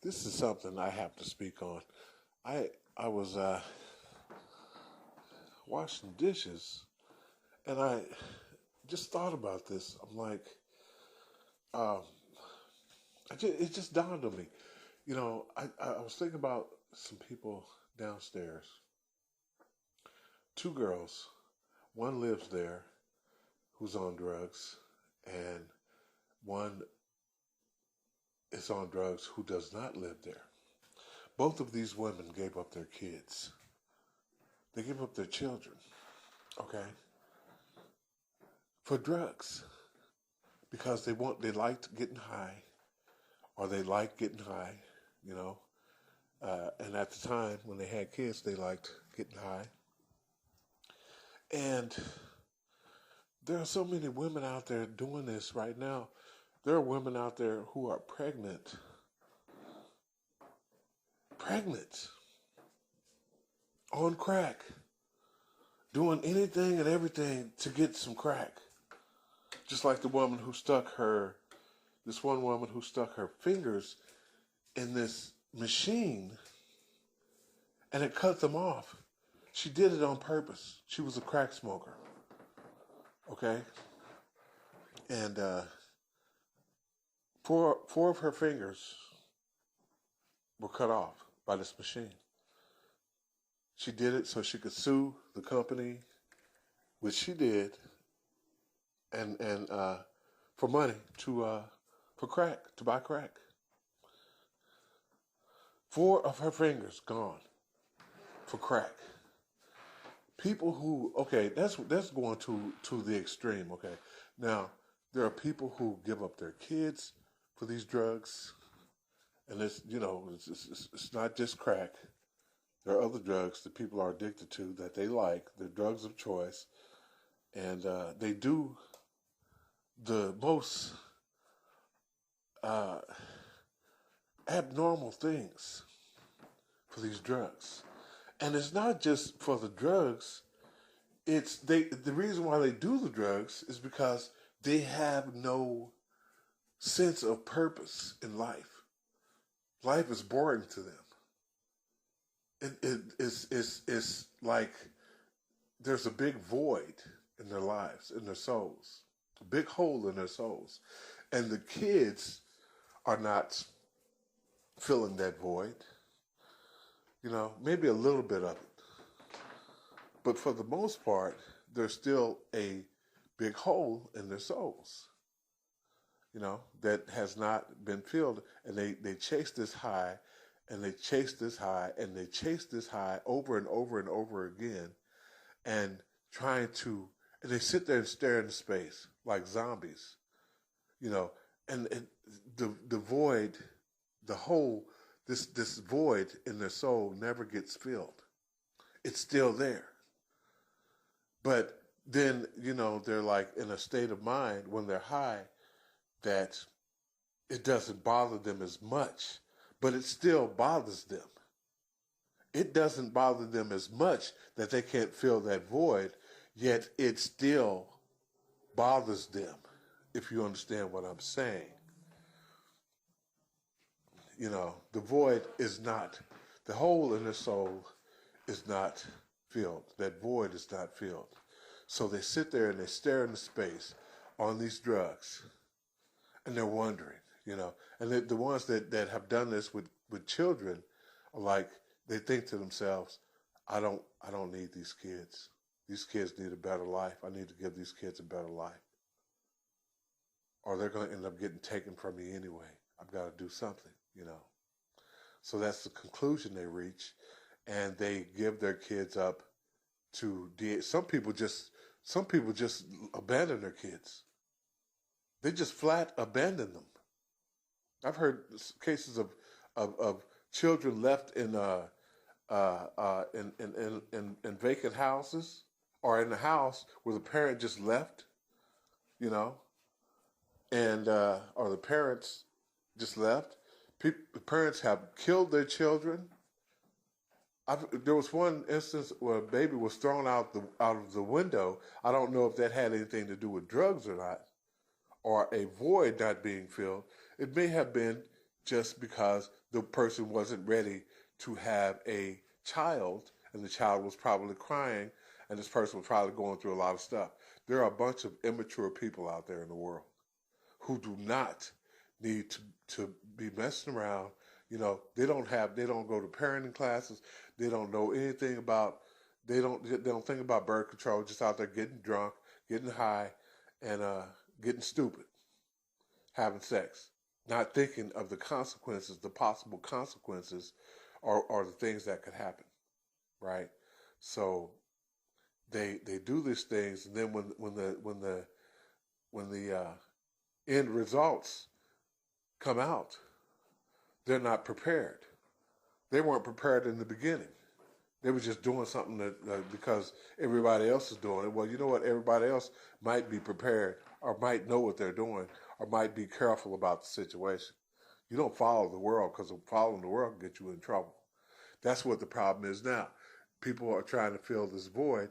This is something I have to speak on. I was washing dishes, and I just thought about this. I'm like, it just dawned on me. I was thinking about some people downstairs. Two girls. One lives there, who's on drugs, and one is on drugs who does not live there. Both of these women gave up their kids. They gave up their children, okay, for drugs because they liked getting high, or they liked getting high, you know. And at the time when they had kids, they liked getting high. And there are so many women out there doing this right now. There are women out there who are pregnant, on crack, doing anything and everything to get some crack. Just like this one woman who stuck her fingers in this machine and it cut them off. She did it on purpose. She was a crack smoker. Okay? And four of her fingers were cut off by this machine. She did it so she could sue the company, which she did, and for money for crack, to buy crack. 4 of her fingers gone for crack. People who, okay, that's going to the extreme. Okay, now there are people who give up their kids for these drugs, and it's not just crack. There are other drugs that people are addicted to that they like. They're drugs of choice, and they do the most abnormal things for these drugs. And it's not just for the drugs. The reason why they do the drugs is because they have no sense of purpose in life. Life is boring to them. It's like there's a big void in their lives, in their souls, a big hole in their souls, and the kids are not filling that void. Maybe a little bit of it. But for the most part, there's still a big hole in their souls, that has not been filled. And they chase this high, and they chase this high, and they chase this high over and over and over again, and and they sit there and stare into space like zombies, and the void, the hole, this void in their soul never gets filled. It's still there. But then, they're like in a state of mind when they're high that it doesn't bother them as much, but it still bothers them. It doesn't bother them as much that they can't fill that void, yet it still bothers them, if you understand what I'm saying. The void is not, the hole in their soul is not filled. That void is not filled. So they sit there and they stare into space on these drugs, and they're wondering, and the ones that have done this with children are like, they think to themselves, I don't need these kids. These kids need a better life. I need to give these kids a better life. Or they're going to end up getting taken from me anyway. I've got to do something, So that's the conclusion they reach, and they give their kids up to some people just abandon their kids. They just flat abandon them. I've heard cases of children left in vacant houses, or in the house where the parent just left, and or the parents just left. The parents have killed their children. There was one instance where a baby was thrown out of the window. I don't know if that had anything to do with drugs or not, or a void not being filled. It may have been just because the person wasn't ready to have a child, and the child was probably crying, and this person was probably going through a lot of stuff. There are a bunch of immature people out there in the world who do not need to be messing around. They don't go to parenting classes. They don't know anything about, they don't think about birth control, just out there getting drunk, getting high, and getting stupid, having sex, not thinking of the consequences, the possible consequences, or the things that could happen, right? So they do these things, and then when the end results come out, they're not prepared. They weren't prepared in the beginning. They were just doing something because everybody else is doing it. Well, you know what? Everybody else might be prepared, or might know what they're doing, or might be careful about the situation. You don't follow the world, because following the world can get you in trouble. That's what the problem is now. People are trying to fill this void,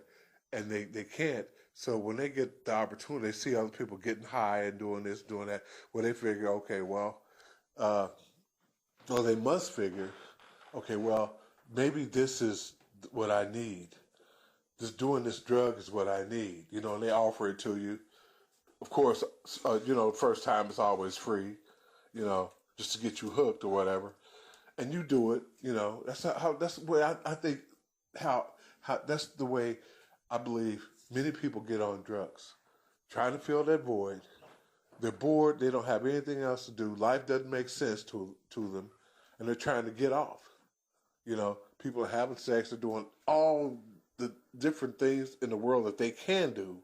and they can't. So when they get the opportunity, they see other people getting high and doing this, doing that, well, they figure, okay, well, or they must figure, okay, well, maybe this is what I need. Just doing this drug is what I need. And they offer it to you. Of course, first time it's always free, just to get you hooked or whatever. And you do it, that's the way I think how that's the way I believe many people get on drugs. Trying to fill that void. They're bored, they don't have anything else to do. Life doesn't make sense to them, and they're trying to get off. People are having sex, they're doing all the different things in the world that they can do,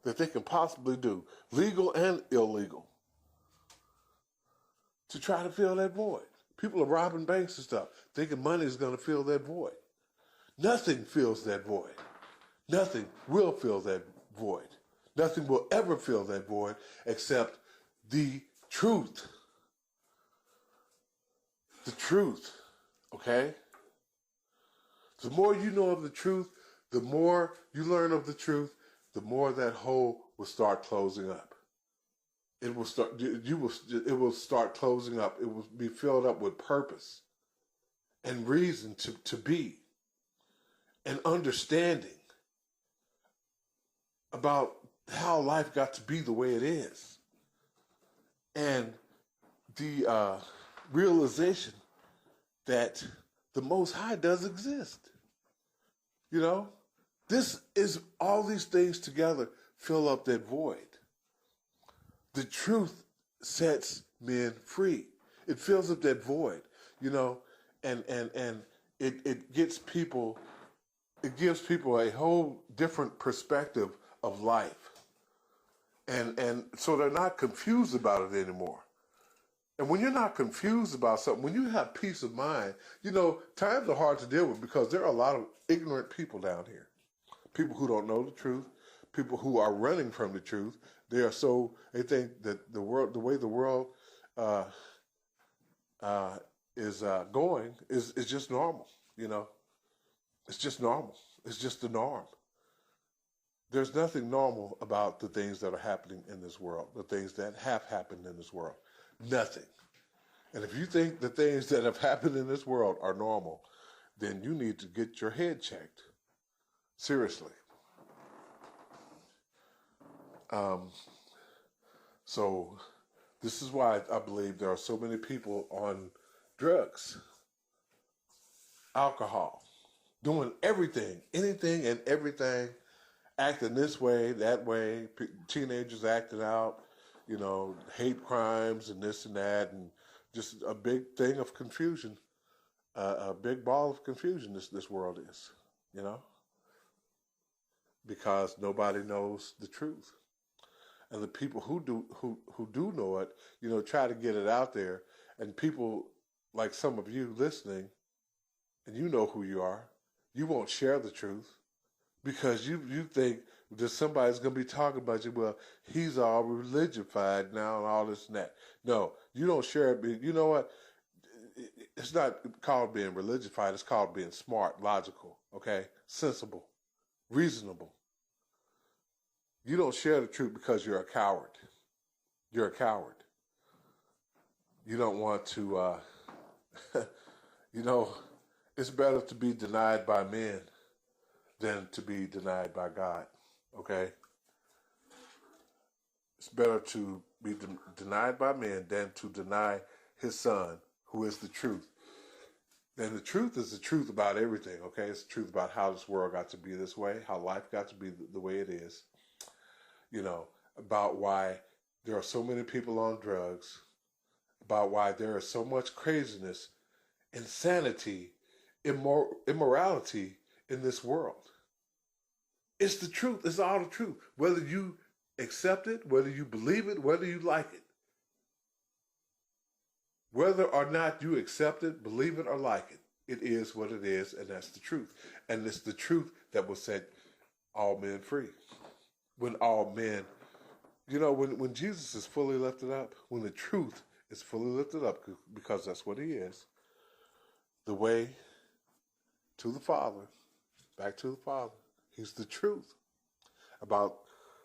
that they can possibly do, legal and illegal, to try to fill that void. People are robbing banks and stuff, thinking money is going to fill that void. Nothing fills that void. Nothing will fill that void. Nothing will ever fill that void except the truth. The truth, okay? The more you know of the truth, the more you learn of the truth, the more that hole will start closing up. It will start closing up. It will be filled up with purpose and reason to be, and understanding about how life got to be the way it is, and the realization that the Most High does exist. This is, all these things together fill up that void. The truth sets men free. It fills up that void, and it gives people a whole different perspective of life. And so they're not confused about it anymore. And when you're not confused about something, when you have peace of mind, times are hard to deal with, because there are a lot of ignorant people down here. People who don't know the truth, people who are running from the truth. They think that the way the world is going is just normal. It's just normal. It's just the norm. There's nothing normal about the things that are happening in this world, the things that have happened in this world. Nothing. And if you think the things that have happened in this world are normal, then you need to get your head checked. Seriously. So this is why I believe there are so many people on drugs, alcohol, doing everything, anything and everything, acting this way, that way, teenagers acting out, hate crimes and this and that, and just a big thing of confusion, a big ball of confusion this world is, because nobody knows the truth. And the people who do know it, try to get it out there, and people like some of you listening, and you know who you are, you won't share the truth, because you think that somebody's going to be talking about you, well, he's all religionified now and all this and that. No, you don't share it. You know what? It's not called being religionified. It's called being smart, logical, okay? Sensible, reasonable. You don't share the truth because you're a coward. You're a coward. you don't want to, you know, it's better to be denied by men than to be denied by God. Okay? It's better to be denied by men than to deny his son, who is the truth. And the truth is the truth about everything, okay? It's the truth about how this world got to be this way, how life got to be the way it is, about why there are so many people on drugs, about why there is so much craziness, insanity, immorality in this world. It's the truth. It's all the truth. Whether you accept it, whether you believe it, whether you like it. Whether or not you accept it, believe it, or like it, it is what it is, and that's the truth. And it's the truth that will set all men free. When all men, when Jesus is fully lifted up, when the truth is fully lifted up, because that's what he is, the way to the Father, back to the Father, he's the truth about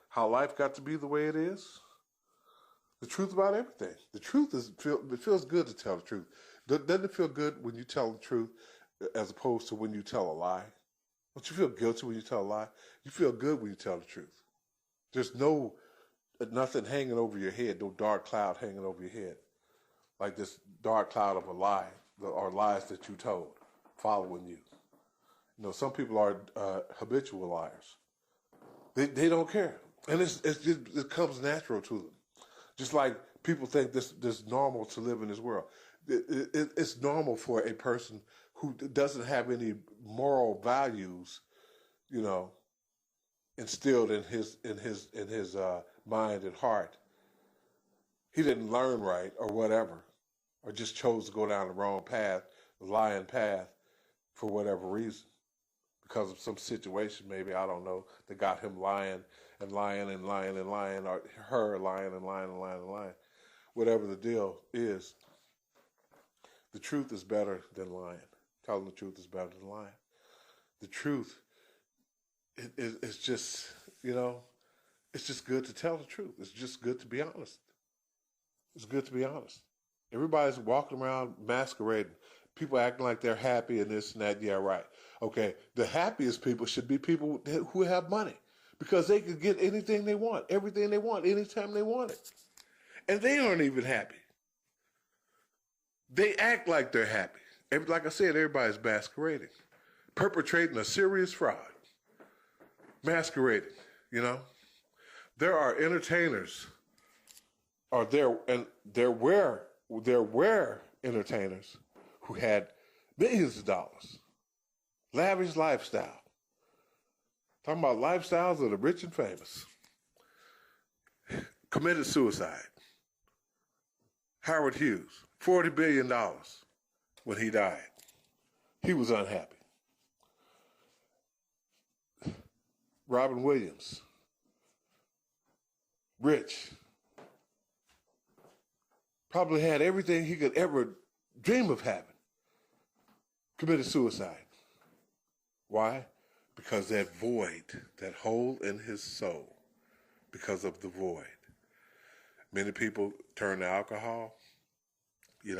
how life got to be the way it is. The truth about everything. The truth it feels good to tell the truth. Doesn't it feel good when you tell the truth as opposed to when you tell a lie? Don't you feel guilty when you tell a lie? You feel good when you tell the truth. There's nothing hanging over your head, no dark cloud hanging over your head. Like this dark cloud of a lie, or lies that you told, following you. Some people are habitual liars. They don't care. And it comes natural to them. Just like people think this normal to live in this world. It's normal for a person who doesn't have any moral values, instilled in his mind and heart. He didn't learn right or whatever, or just chose to go down the wrong path, the lying path, for whatever reason, because of some situation, maybe, I don't know, that got him lying and lying and lying and lying, or her lying and lying and lying and lying. Whatever the deal is, the truth is better than lying. Telling the truth is better than lying. The truth is just, it's just good to tell the truth. It's just good to be honest. It's good to be honest. Everybody's walking around masquerading. People acting like they're happy and this and that. Yeah, right. Okay, the happiest people should be people who have money, because they could get anything they want, everything they want, anytime they want it. And they aren't even happy. They act like they're happy. Like I said, everybody's masquerading, perpetrating a serious fraud. Masquerading, There are entertainers, or there were entertainers who had millions of dollars, lavish lifestyle. Talking about lifestyles of the rich and famous. Committed suicide. Howard Hughes, $40 billion when he died. He was unhappy. Robin Williams, rich, probably had everything he could ever dream of having. Committed suicide. Why? Because that void, that hole in his soul, because of the void. Many people turn to alcohol. They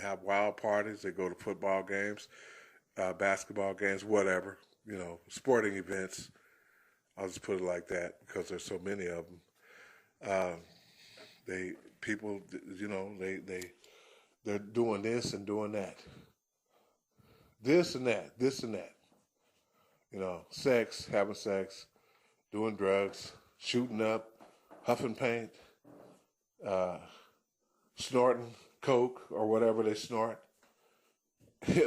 have wild parties. They go to football games, basketball games, whatever, sporting events. I'll just put it like that because there's so many of them. They're doing this and doing that. This and that. Sex, having sex, doing drugs, shooting up, huffing paint, snorting coke or whatever they snort,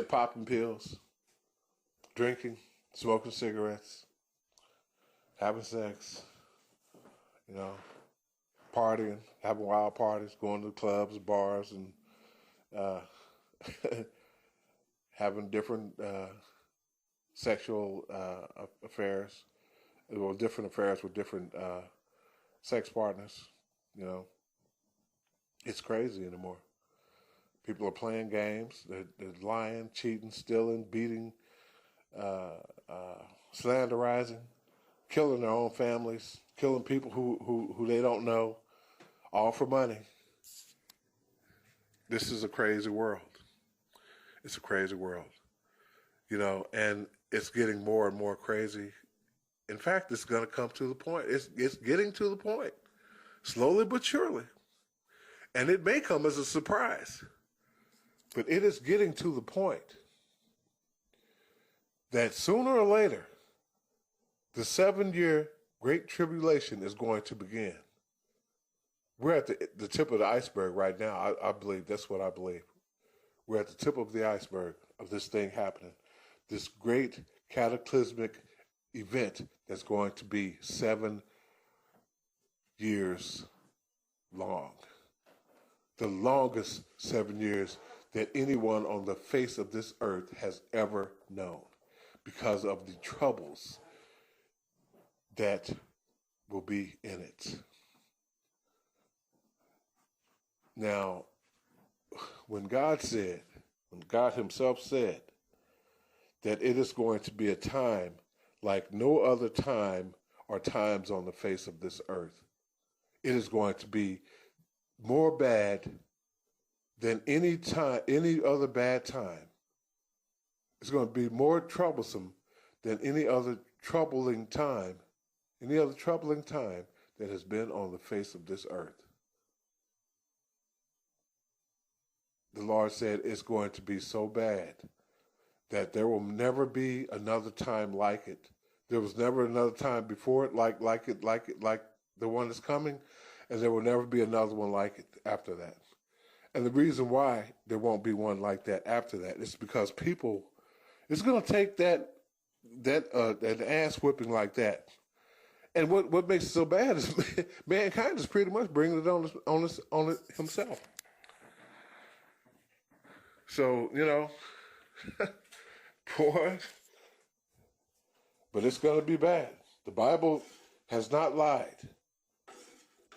popping pills, drinking, smoking cigarettes, having sex, partying, having wild parties, going to clubs, bars, and having different sexual affairs, or different affairs with different sex partners. It's crazy anymore. People are playing games. They're lying, cheating, stealing, beating, slanderizing, killing their own families, killing people who they don't know, all for money. this is a crazy world. It's a crazy world, and it's getting more and more crazy. In fact, it's going to come to the point. It's getting to the point, slowly but surely. And it may come as a surprise, but it is getting to the point that sooner or later, the 7-year Great Tribulation is going to begin. We're at the tip of the iceberg right now. I believe, that's what I believe. We're at the tip of the iceberg of this thing happening. This great cataclysmic event that's going to be 7 years long. The longest 7 years that anyone on the face of this earth has ever known, because of the troubles that will be in it. Now, when God himself said that it is going to be a time like no other time or times on the face of this earth, it is going to be more bad than any other bad time. It's going to be more troublesome than any other troubling time that has been on the face of this earth. The Lord said it's going to be so bad that there will never be another time like it. There was never another time before it like the one that's coming, and there will never be another one like it after that. And the reason why there won't be one like that after that is because it's going to take that ass whipping like that. And what makes it so bad is mankind is pretty much bringing it on it himself. So, boy, but it's going to be bad. The Bible has not lied.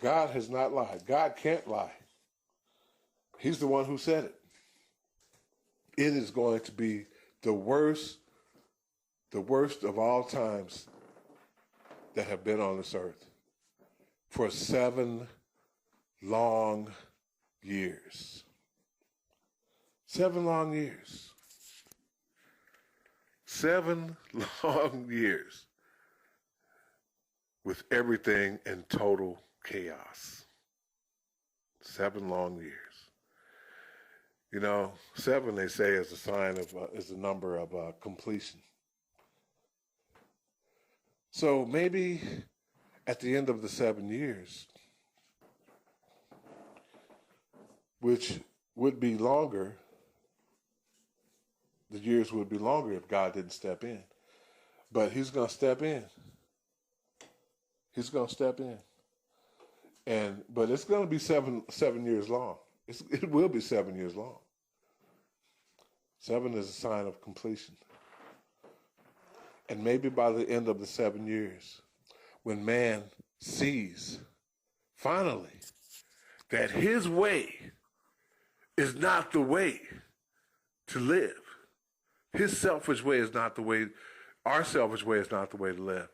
God has not lied. God can't lie. He's the one who said it. It is going to be the worst of all times that have been on this earth for 7 long years. 7 long years. 7 long years with everything in total chaos. 7 long years. 7, they say, is a number of completion. So maybe at the end of the 7 years, which would be longer, the years would be longer if God didn't step in. But he's going to step in. He's going to step in. But it's going to be 7 years long. It will be 7 years long. 7 is a sign of completion. And maybe by the end of the 7 years, when man sees, finally, that his way is not the way to live. His selfish way is not the way, our selfish way is not the way to live.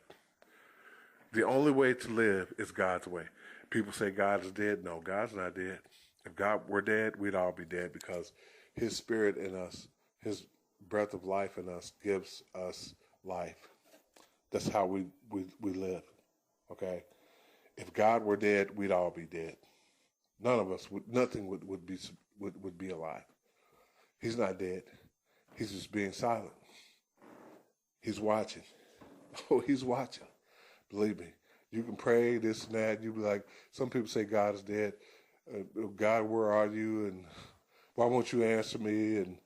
The only way to live is God's way. People say God is dead. No, God's not dead. If God were dead, we'd all be dead, because his spirit in us, his breath of life in us, gives us life. That's how we live, okay? If God were dead, we'd all be dead. None of us, nothing would be alive. He's not dead. He's just being silent. He's watching. Oh, he's watching. Believe me. You can pray this and that. You be like, some people say God is dead. God, where are you? And why won't you answer me? And,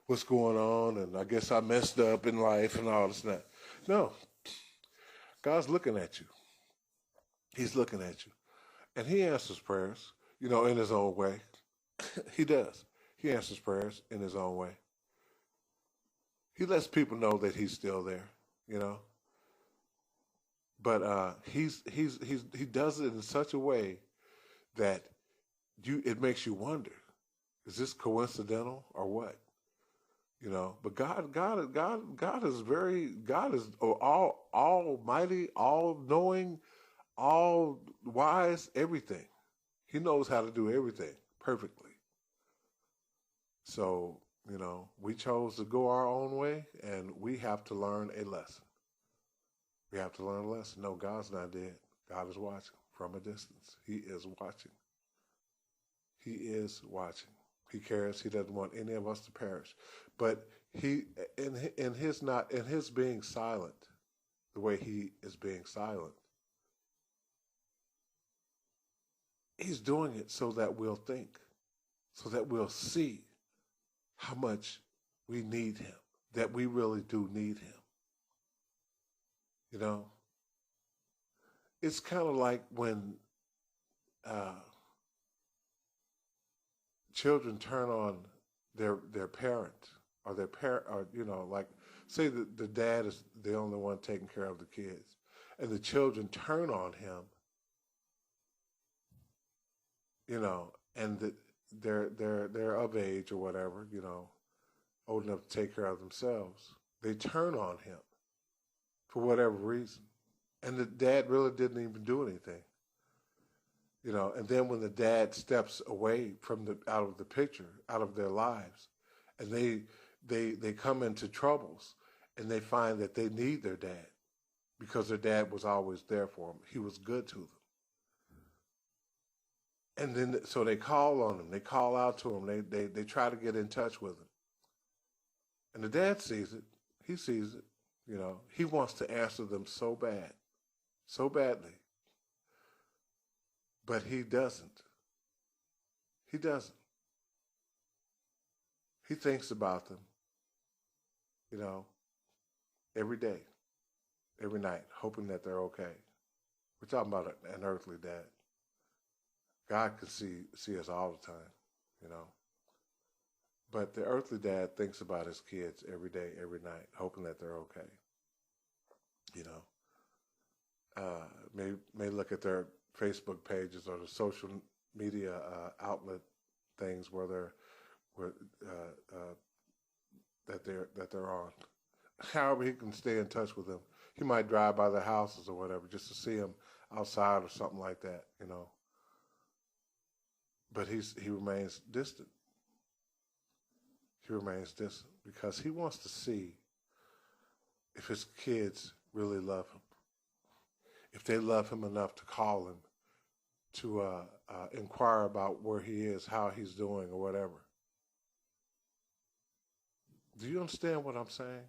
what's going on? And I guess I messed up in life and all this and that. No. God's looking at you. He's looking at you. And he answers prayers, in his own way. He does. He answers prayers in his own way. He lets people know that he's still there, But he does it in such a way that it makes you wonder, is this coincidental or what? But God is all almighty, all knowing, all wise, everything. He knows how to do everything. perfectly. So, we chose to go our own way, and we have to learn a lesson. We have to learn a lesson. No, God's not dead. God is watching from a distance. He is watching. He is watching. He cares. He doesn't want any of us to perish. But he, in his being silent, the way he is being silent, he's doing it so that we'll think, so that we'll see how much we need him, that we really do need him. You know, it's kind of like when uh, children turn on their parent or their parent, or like say the dad is the only one taking care of the kids, and the children turn on him, and they're of age or whatever, old enough to take care of themselves. They turn on him for whatever reason, and the dad really didn't even do anything. And then when the dad steps away from out of the picture, out of their lives, and they come into troubles, and they find that they need their dad because their dad was always there for them. He was good to them. And then so they call on him, they call out to him, they try to get in touch with him. And the dad sees it. He sees it. He wants to answer them so bad, so badly. But he doesn't. He doesn't. He thinks about them, every day, every night, hoping that they're okay. We're talking about an earthly dad. God can see us all the time, But the earthly dad thinks about his kids every day, every night, hoping that they're okay. May look at their Facebook pages or the social media outlet things where they're on. However, he can stay in touch with them. He might drive by their houses or whatever just to see them outside or something like that, But he remains distant. He remains distant because he wants to see if his kids really love him, if they love him enough to call him, to inquire about where he is, how he's doing, or whatever. Do you understand what I'm saying?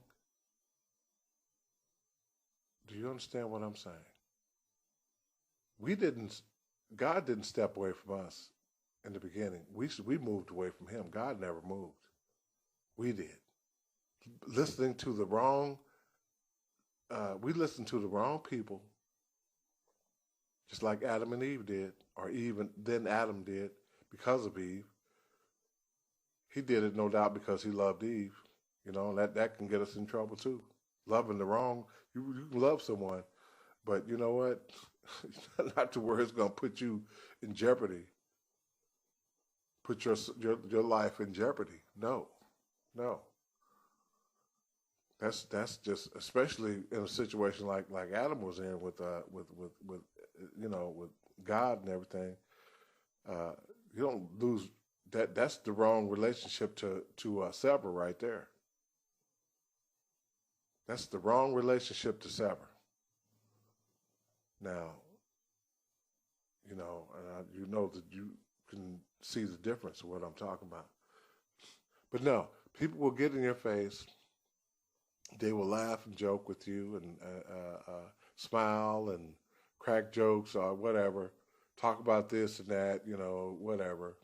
Do you understand what I'm saying? God didn't step away from us in the beginning. We moved away from him. God never moved. We did. We listened to the wrong people, just like Adam and Eve did, or even then Adam did because of Eve. He did it, no doubt, because he loved Eve. And that can get us in trouble too. Loving the wrong, you can love someone, but you know what? Not to where it's going to put you in jeopardy. Put your life in jeopardy. No. That's just, especially in a situation like Adam was in with God and everything. You don't lose that. That's the wrong relationship to sever right there. That's the wrong relationship to sever. Now, and you know that you can see the difference of what I'm talking about. But no, people will get in your face. They will laugh and joke with you and smile and crack jokes or whatever. Talk about this and that, whatever.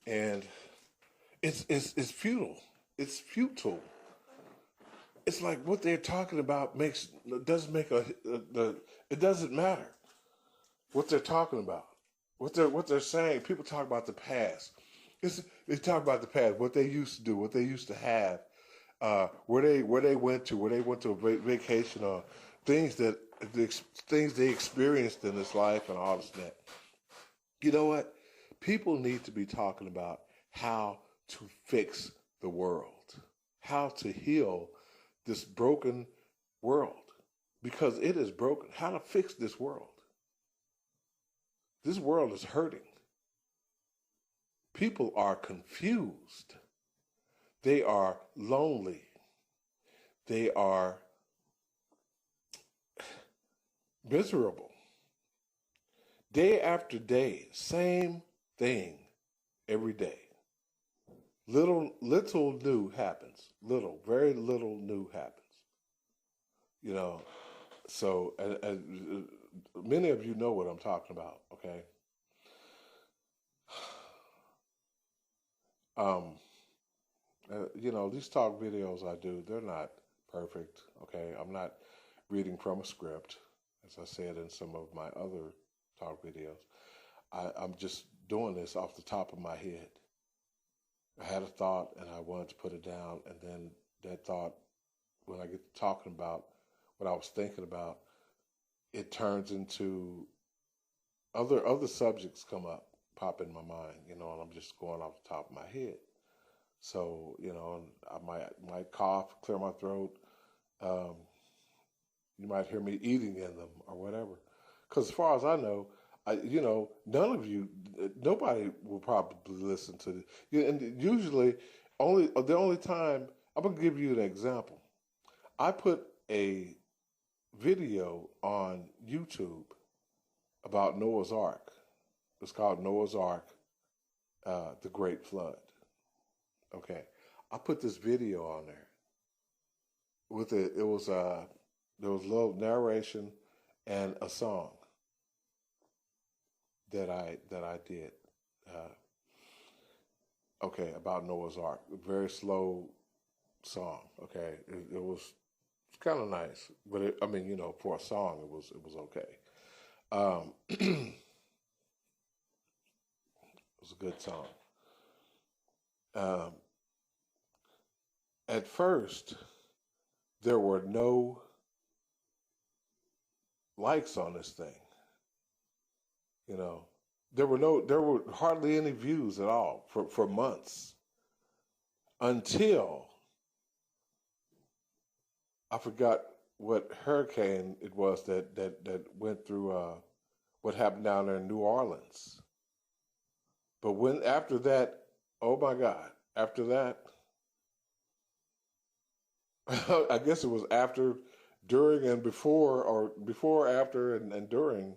And it's futile. It's futile. It's like what they're talking about it doesn't matter what they're talking about. What they're saying. People talk about the past. They talk about the past, what they used to do, what they used to have, where they went to a vacation, or things they experienced in this life and all this and that. You know what? People need to be talking about how to fix the world, how to heal this broken world because it is broken. How to fix this world? This world is hurting. People are confused. They are lonely. They are miserable. Day after day, same thing every day. Little new happens. Very little new happens. You know, so many of you know what I'm talking about, okay? These talk videos I do, they're not perfect, okay? I'm not reading from a script, as I said in some of my other talk videos. I'm just doing this off the top of my head. I had a thought and I wanted to put it down, and then that thought, when I get to talking about what I was thinking about, it turns into other subjects pop in my mind, and I'm just going off the top of my head. So, I might cough, clear my throat. You might hear me eating in them or whatever. Because as far as I know, nobody will probably listen to it. And usually, the only time, I'm going to give you an example. I put a video on YouTube about Noah's Ark. It's called Noah's Ark, The Great Flood. Okay. I put this video on there. There was a little narration and a song that I did. About Noah's Ark. A very slow song. Okay. It was kind of nice, but for a song, it was okay. It was a good song. At first, there were no likes on this thing. There were hardly any views at all for months, until I forgot what hurricane it was that went through what happened down there in New Orleans. But after that, oh my God, after that, I guess it was after, during, and before, or before, after, and during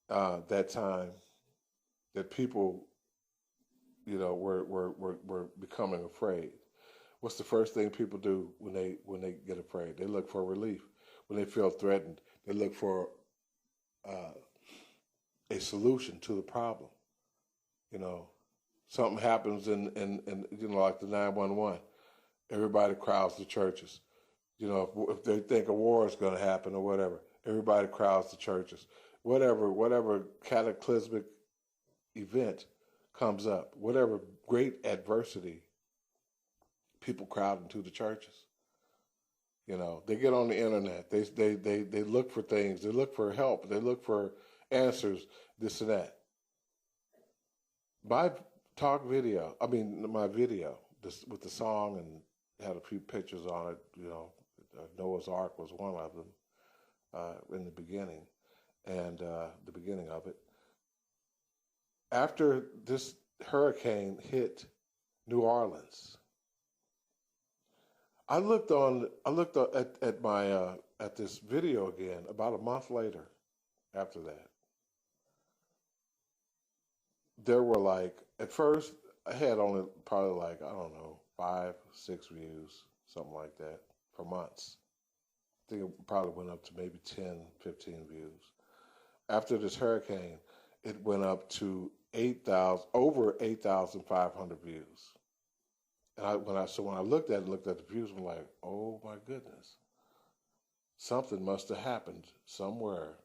that time, that people, were becoming afraid. What's the first thing people do when they get afraid? They look for relief. When they feel threatened, they look for a solution to the problem. Something happens in like the 911. Everybody crowds the churches. If they think a war is going to happen or whatever, everybody crowds the churches. Whatever cataclysmic event comes up, whatever great adversity, people crowd into the churches. They get on the internet. They look for things. They look for help. They look for answers, this and that. My video, this, with the song, and had a few pictures on it. Noah's Ark was one of them in the beginning, and the beginning of it. After this hurricane hit New Orleans, I looked at this video again about a month later. After that, there were at first I had only probably 5, 6 views, something like that, for months. I think it probably went up to maybe 10, 15 views. After this hurricane, it went up to over 8,500 views. And when I looked at the views, I'm like, oh my goodness, something must have happened somewhere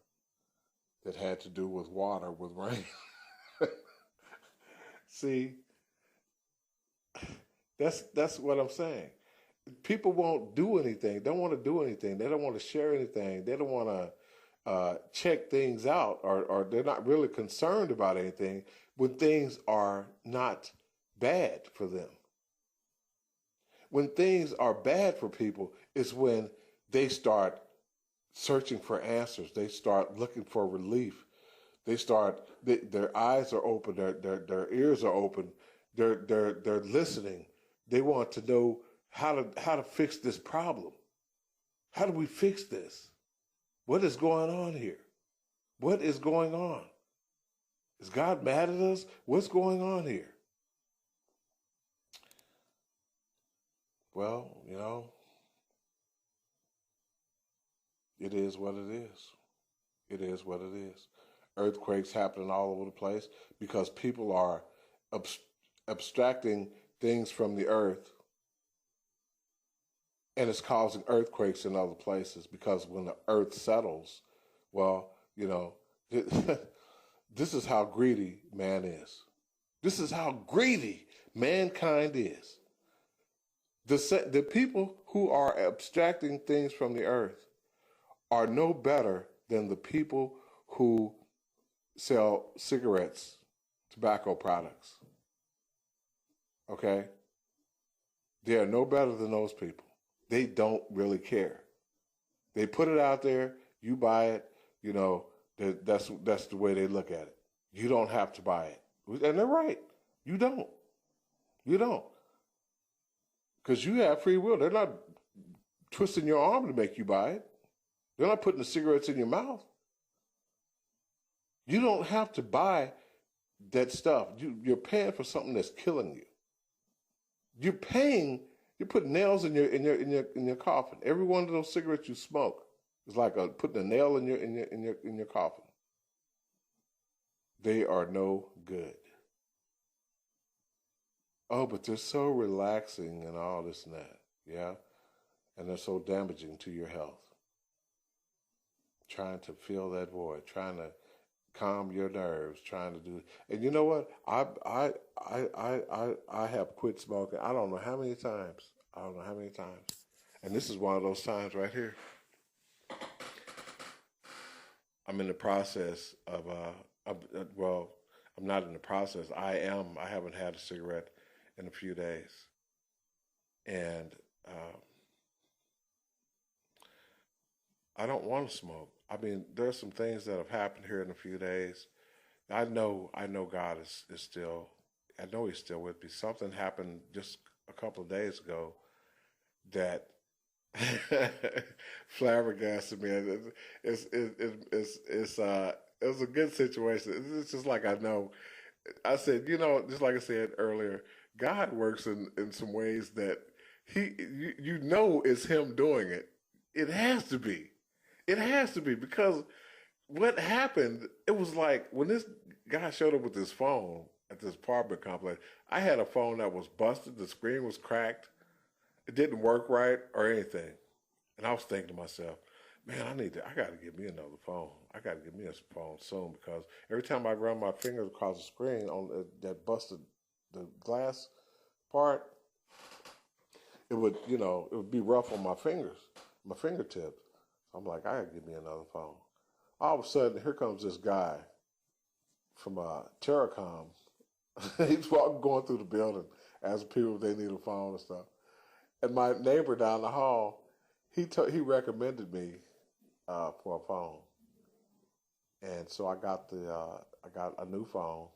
that had to do with water, with rain. See, that's what I'm saying. People won't do anything. They don't want to do anything. They don't want to share anything. They don't want to check things out, or they're not really concerned about anything when things are not bad for them. When things are bad for people is when they start searching for answers. They start looking for relief. Their eyes are open, their ears are open, they're listening. They want to know how to fix this problem. How do we fix this? What is going on here? What is going on? Is God mad at us? What's going on here? Well, it is what it is. It is what it is. Earthquakes happening all over the place because people are abstracting things from the earth, and it's causing earthquakes in other places because when the earth settles, well, this is how greedy man is. This is how greedy mankind is. The people who are abstracting things from the earth are no better than the people who sell cigarettes, tobacco products. Okay? They are no better than those people. They don't really care. They put it out there, you buy it, that's the way they look at it. You don't have to buy it. And they're right. You don't. You don't. Because you have free will. They're not twisting your arm to make you buy it. They're not putting the cigarettes in your mouth. You don't have to buy that stuff. You're paying for something that's killing you. You're putting nails in your coffin. Every one of those cigarettes you smoke is like putting a nail in your coffin. They are no good. Oh, but they're so relaxing and all this and that. Yeah? And they're so damaging to your health. Trying to fill that void, trying to calm your nerves, trying to do. And you know what? I have quit smoking. I don't know how many times. And this is one of those times right here. I'm in the process of. I'm not in the process. I haven't had a cigarette in a few days, and I don't want to smoke. I mean, there's some things that have happened here in a few days. I know God is still, I know He's still with me. Something happened just a couple of days ago that flabbergasted me. It was a good situation. It's just like I know. I said, just like I said earlier, God works in some ways that it's Him doing it. It has to be. It has to be because what happened, it was like when this guy showed up with his phone at this apartment complex, I had a phone that was busted, the screen was cracked, it didn't work right or anything. And I was thinking to myself, man, I got to get me another phone. I got to get me a phone soon because every time I run my fingers across the screen on that busted, the glass part, it would be rough on my fingertips. I'm like, I gotta get me another phone. All of a sudden, here comes this guy from Terracom. He's going through the building, asking people if they need a phone and stuff. And my neighbor down the hall, he recommended me for a phone, and so I got a new phone.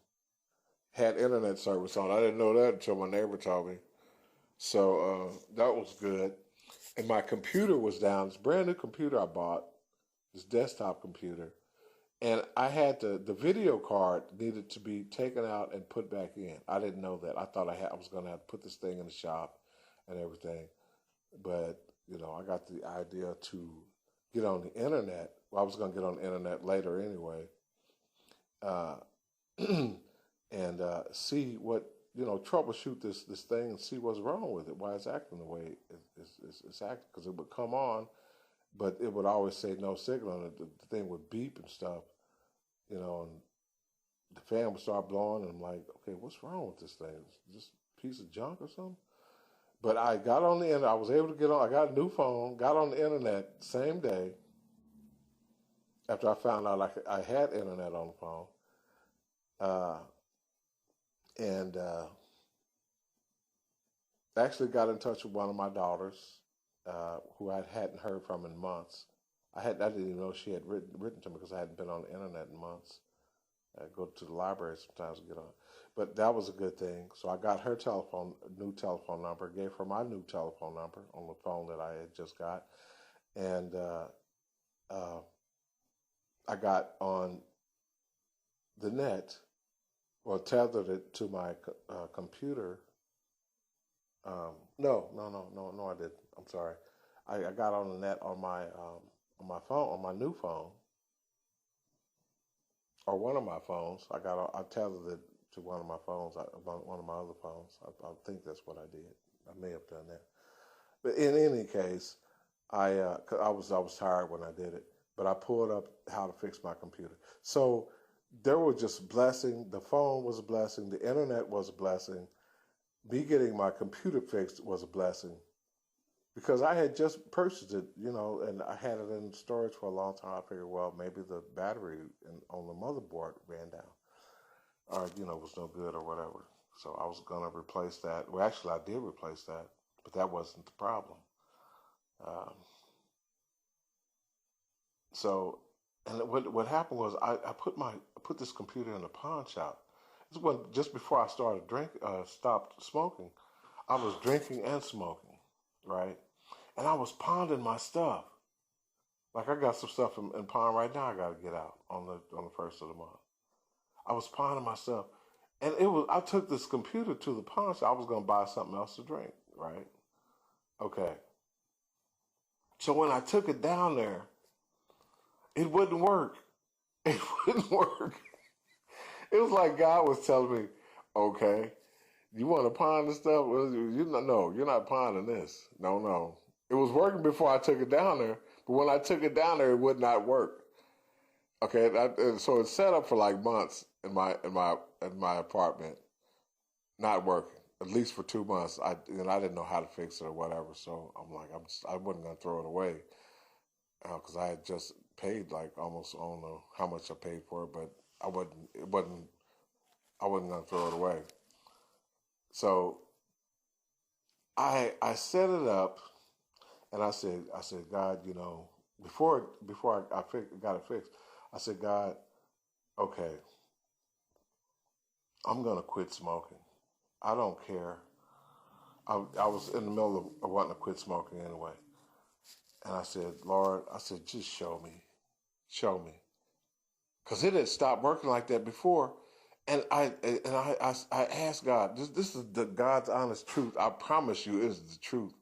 Had internet service on. I didn't know that until my neighbor told me. So that was good. And my computer was down. This brand new computer I bought, this desktop computer. And I had the video card needed to be taken out and put back in. I didn't know that. I thought I was going to have to put this thing in the shop and everything. But, I got the idea to get on the internet. Well, I was going to get on the internet later anyway. And see what, troubleshoot this thing and see what's wrong with it, why it's acting the way it's acting. Because it would come on, but it would always say no signal, and the thing would beep and stuff, and the fan would start blowing, and I'm like, okay, what's wrong with this thing? Is this a piece of junk or something? But I got on the internet. I was able to get on. I got a new phone, got on the internet same day after I found out I had internet on the phone. And actually got in touch with one of my daughters who I hadn't heard from in months. I didn't even know she had written to me because I hadn't been on the internet in months. I go to the library sometimes to get on. But that was a good thing. So I got her new telephone number, gave her my new telephone number on the phone that I had just got. And uh, I got on the net, or tethered it to my computer. No, I didn't. I'm sorry. I got on the net on my phone, on my new phone, or one of my phones. I tethered it to one of my phones, one of my other phones. I think that's what I did. I may have done that. But in any case, 'cause I was tired when I did it, but I pulled up how to fix my computer. So there were just blessing. The phone was a blessing. The internet was a blessing. Me getting my computer fixed was a blessing because I had just purchased it, and I had it in storage for a long time. I figured, well, maybe the battery on the motherboard ran down, or was no good or whatever. So I was gonna replace that. Well, actually, I did replace that, but that wasn't the problem. Um, so, and what happened was I put this computer in a pawn shop. This was just before I stopped smoking. I was drinking and smoking, right? And I was pawning my stuff. Like I got some stuff in pawn right now. I got to get out on the first of the month. I was pawning my stuff, and I took this computer to the pawn shop. I was gonna buy something else to drink, right? Okay. So when I took it down there, it wouldn't work. It wouldn't work. It was like God was telling me, okay, you want to pawn this stuff? Well, no, you're not pawning this. No. It was working before I took it down there, but when I took it down there, it would not work. Okay, so it's set up for like months in my apartment, not working. At least for 2 months, I didn't know how to fix it or whatever. So I'm like, I wasn't gonna throw it away because I had just paid like almost, I don't know how much I paid for it, but I wasn't gonna throw it away. So I set it up, and I said, God, before I got it fixed, I said, God, okay, I'm gonna quit smoking. I don't care. I was in the middle of wanting to quit smoking anyway, and I said, Lord, just show me, because it had stopped working like that before. And I asked God, this is the God's honest truth. I promise you, it's the truth.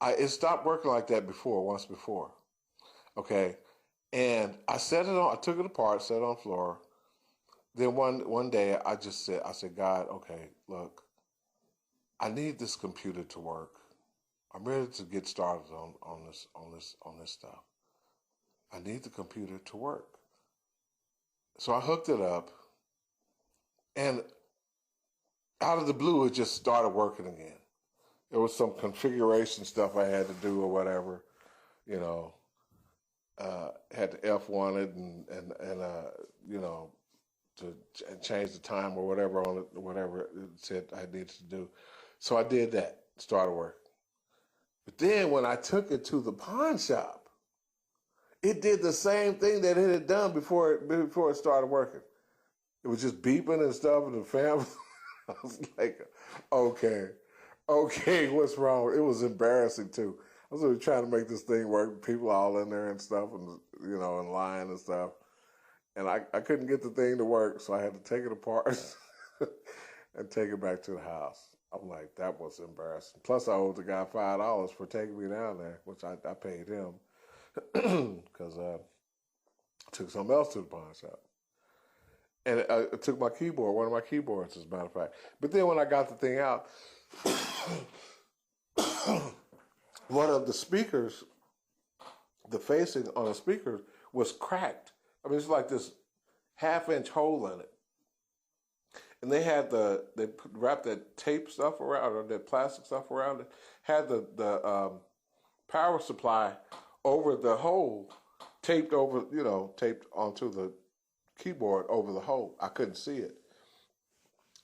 It stopped working like that once before. Okay, and I set it on. I took it apart, set it on the floor. Then one day, I said, God, okay, look, I need this computer to work. I'm ready to get started on this stuff. I need the computer to work. So I hooked it up, and out of the blue, it just started working again. There was some configuration stuff I had to do or whatever, you know. Had to F1 it and to change the time or whatever on it, whatever it said I needed to do. So I did that, started working. But then when I took it to the pawn shop, it did the same thing that it had done before it started working. It was just beeping and stuff, and the family. I was like, okay, what's wrong? It was embarrassing too. I was really trying to make this thing work. People all in there and stuff, and in line and stuff. And I couldn't get the thing to work, so I had to take it apart and take it back to the house. I'm like, that was embarrassing. Plus, I owed the guy $5 for taking me down there, which I paid him because I took something else to the pawn shop. And I took my keyboard, one of my keyboards, as a matter of fact. But then when I got the thing out, one of the speakers, the facing on the speaker was cracked. I mean, it's like this half-inch hole in it. And they wrapped that tape stuff around, or that plastic stuff around it, had the power supply over the hole, taped onto the keyboard over the hole. I couldn't see it,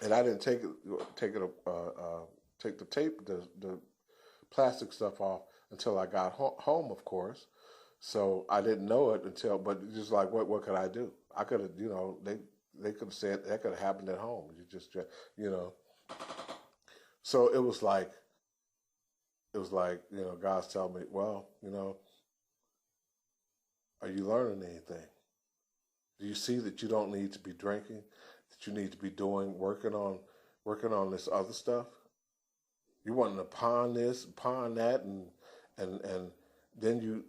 and I didn't take the tape, the plastic stuff off until I got home, of course. So I didn't know it until, but just like, what could I do? I could have, they could have said that could have happened at home. You just, you know. So it was like, God's telling me, well, are you learning anything? Do you see that you don't need to be drinking? That you need to be working on this other stuff? You want to pawn this, pawn that, and then you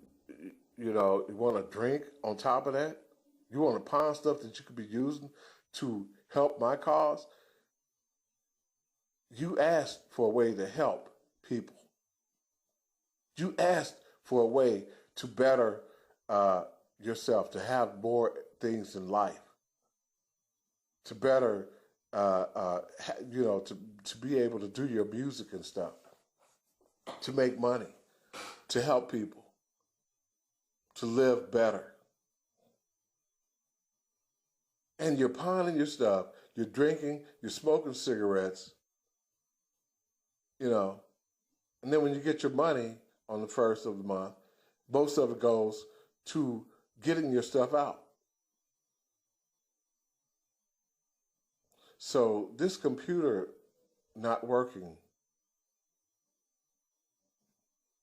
want to drink on top of that? You want to pawn stuff that you could be using to help my cause? You asked for a way to help people. You asked for a way to better yourself, to have more things in life, to better, to be able to do your music and stuff, to make money, to help people, to live better. And you're pawning your stuff, you're drinking, you're smoking cigarettes, and then when you get your money on the first of the month, most of it goes to getting your stuff out. So this computer not working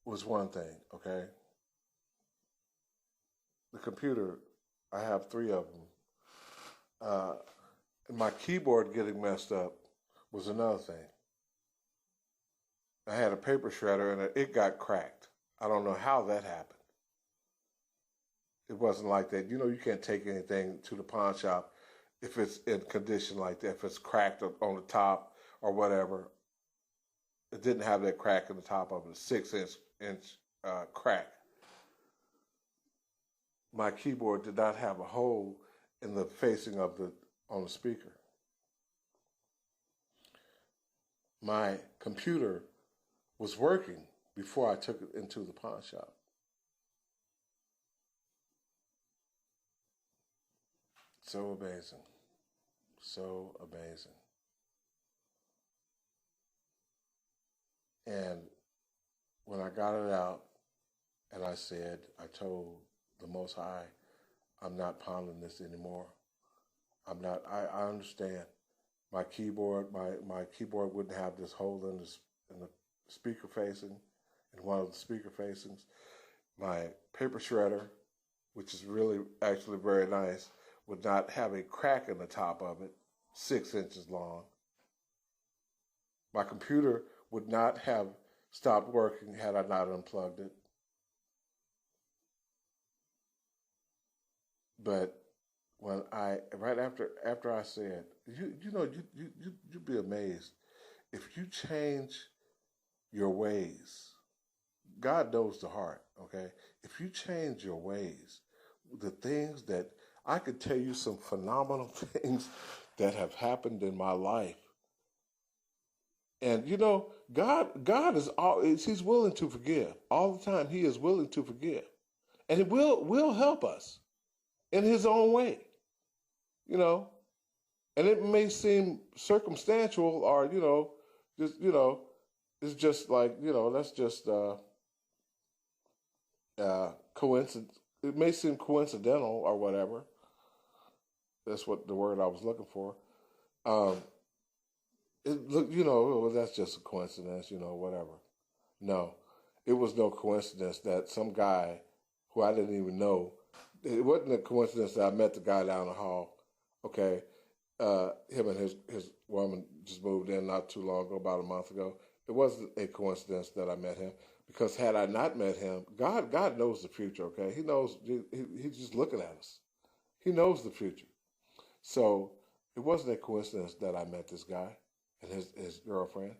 was one thing, okay? The computer, I have 3 of them. And my keyboard getting messed up was another thing. I had a paper shredder and it got cracked. I don't know how that happened. It wasn't like that. You can't take anything to the pawn shop if it's in condition like that, if it's cracked on the top or whatever. It didn't have that crack in the top of it, a 6-inch crack. My keyboard did not have a hole in the facing on the speaker. My computer was working before I took it into the pawn shop. So amazing. So amazing. And when I got it out and I told the Most High, I'm not pawning this anymore. I understand. My keyboard wouldn't have this hole in the speaker facing, in one of the speaker facings. My paper shredder, which is really actually very nice, would not have a crack in the top of it, 6 inches long. My computer would not have stopped working had I not unplugged it. But right after I said, you'd be amazed if you change your ways. God knows the heart, okay? If you change your ways, the things that I could tell you some phenomenal things that have happened in my life. And God He's willing to forgive. All the time He is willing to forgive. And He will help us in His own way. And it may seem circumstantial or, it's just like, that's just coincidence. It may seem coincidental or whatever. That's what the word I was looking for. That's just a coincidence, whatever. No, it was no coincidence that some guy who I didn't even know, it wasn't a coincidence that I met the guy down the hall, okay? Him and his woman just moved in not too long ago, about a month ago. It wasn't a coincidence that I met him, because had I not met him, God knows the future, okay? He knows, he's just looking at us. He knows the future. So it wasn't a coincidence that I met this guy and his girlfriend.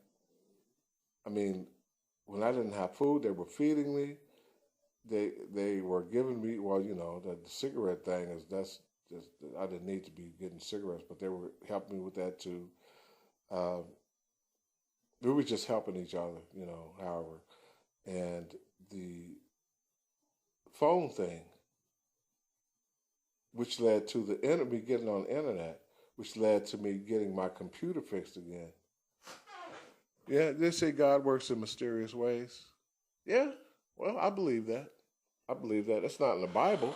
I mean, when I didn't have food, they were feeding me. They were giving me, the cigarette thing that's just, I didn't need to be getting cigarettes, but they were helping me with that too. We were just helping each other, however. And the phone thing, which led to me getting on the internet, which led to me getting my computer fixed again. Yeah, they say God works in mysterious ways. Yeah, Well, I believe that. I believe that. It's not in the Bible,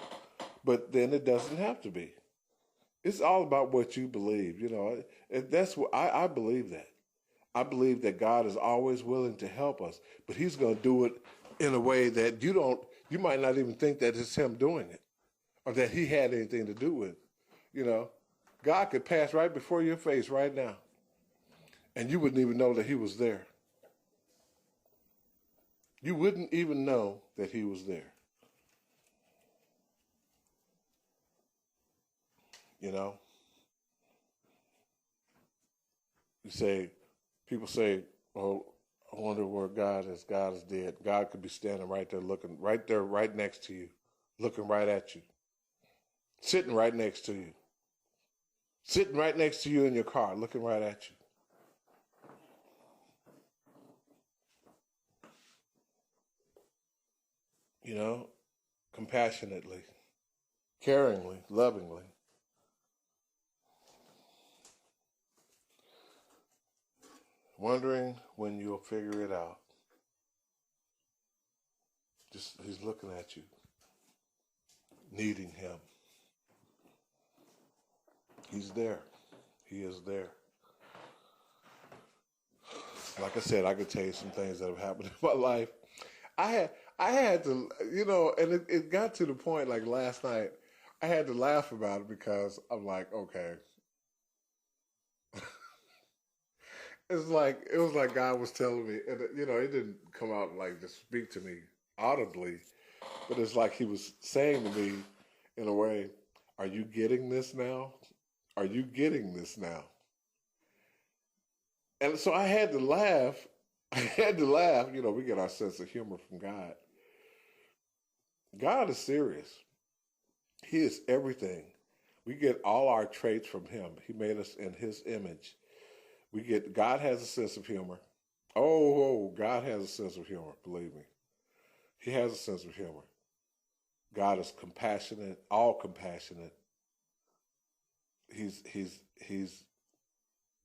but then it doesn't have to be. It's all about what you believe. That's what I believe that. I believe that God is always willing to help us, but He's going to do it in a way that you might not even think that it's Him doing it or that He had anything to do with it. You know, God could pass right before your face right now, and you wouldn't even know that He was there. You wouldn't even know that He was there. You know, you say, people say, "Oh, I wonder where God is. God is dead." God could be standing right there, looking right there, right next to you, looking right at you, sitting right next to you, sitting right next to you in your car, looking right at you. You know, compassionately, caringly, lovingly. Wondering when you'll figure it out. Just He's looking at you, needing Him. He's there. He is there. Like I said, I could tell you some things that have happened in my life. I had to, and it got to the point like last night, I had to laugh about it because I'm like, okay. It was like God was telling me, and it didn't come out and like just speak to me audibly, but it's like He was saying to me in a way, "Are you getting this now? Are you getting this now?" And so I had to laugh. I had to laugh. We get our sense of humor from God. God is serious. He is everything. We get all our traits from Him. He made us in His image. God has a sense of humor. God has a sense of humor, believe me. He has a sense of humor. God is compassionate, all compassionate. He's he's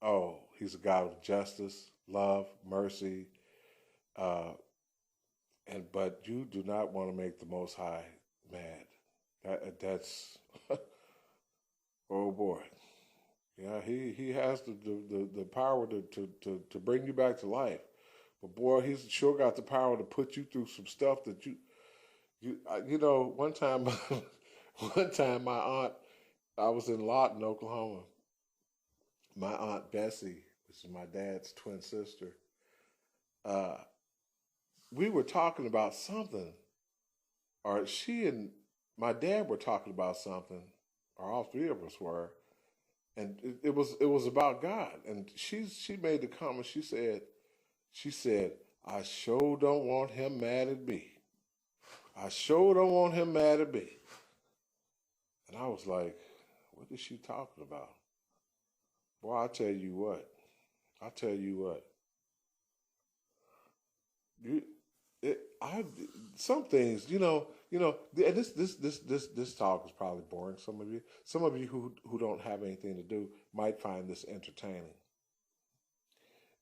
a God of justice, love, mercy, but you do not want to make the Most High mad. That's oh boy. Yeah, he has the power to bring you back to life. But boy, he's sure got the power to put you through some stuff that one time one time my aunt, I was in Lawton, Oklahoma. My aunt Bessie, which is my dad's twin sister, uh, we were talking about something, or she and my dad were talking about something, or all three of us were, and it was about God. And she made the comment. She said, "I sure don't want Him mad at me. I sure don't want Him mad at me." And I was like, "What is she talking about?" Boy, I tell you what. I tell you what. You, I some things, and this talk is probably boring. Some of you who don't have anything to do might find this entertaining.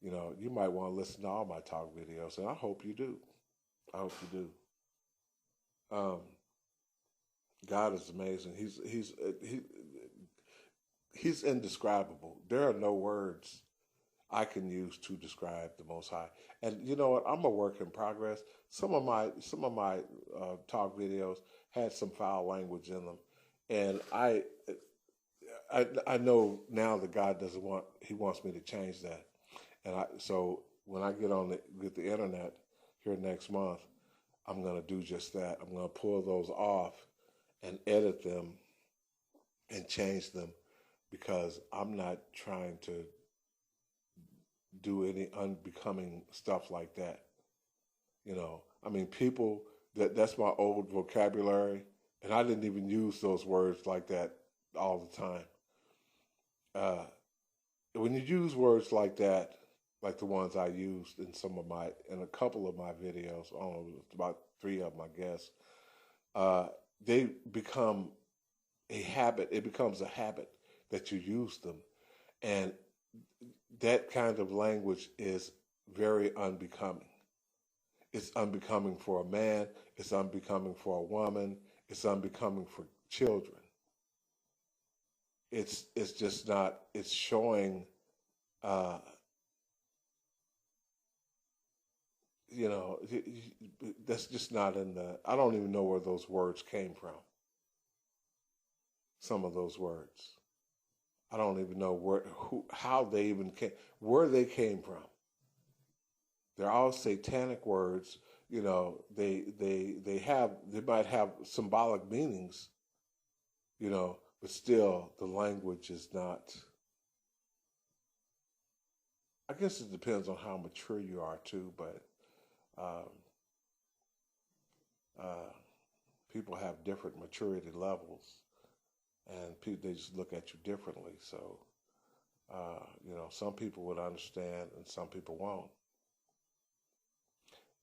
You might want to listen to all my talk videos, and I hope you do. I hope you do. God is amazing. He's indescribable. There are no words I can use to describe the Most High. And you know what? I'm a work in progress. Some of my talk videos had some foul language in them, and I know now that God doesn't want. He wants me to change that. And so when I get the internet here next month, I'm going to do just that. I'm going to pull those off and edit them and change them because I'm not trying to do any unbecoming stuff like that. I mean, people, that's my old vocabulary, and I didn't even use those words like that all the time. Uh, when you use words like that, like the ones I used in a couple of my videos, I don't know, about three of them, I guess, they become a habit. It becomes a habit that you use them. And that kind of language is very unbecoming. It's unbecoming for a man. It's unbecoming for a woman. It's unbecoming for children. It's just not. It's showing. Uh, you know, that's just not in the. I don't even know where those words came from. Some of those words. I don't even know how they even came, where they came from. They're all satanic words. You know, they might have symbolic meanings. You know, but still the language is not. I guess it depends on how mature you are too, but um, uh, people have different maturity levels, and they just look at you differently. So, you know, some people would understand, and some people won't.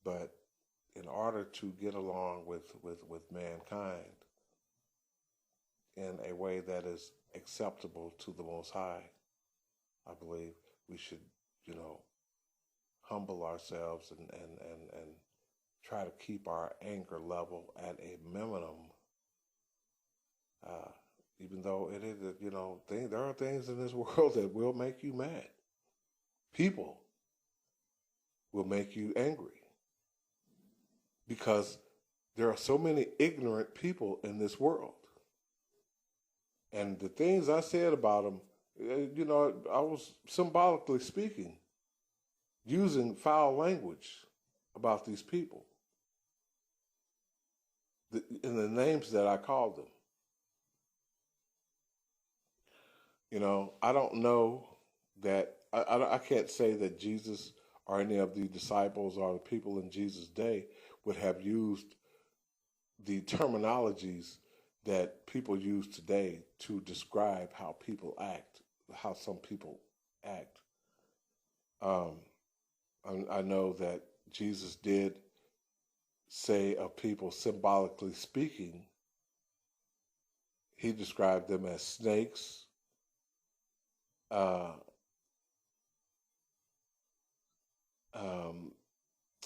But in order to get along with mankind in a way that is acceptable to the Most High, I believe we should, you know, humble ourselves and try to keep our anger level at a minimum. Uh, Even though it is, you know, there are things in this world that will make you mad. People will make you angry because there are so many ignorant people in this world. And the things I said about them, you know, I was symbolically speaking, using foul language about these people in the names that I called them. You know, I don't know that, I can't say that Jesus or any of the disciples or the people in Jesus' day would have used the terminologies that people use today to describe how people act, how some people act. Um, I know that Jesus did say of people, symbolically speaking, he described them as snakes, uh, um,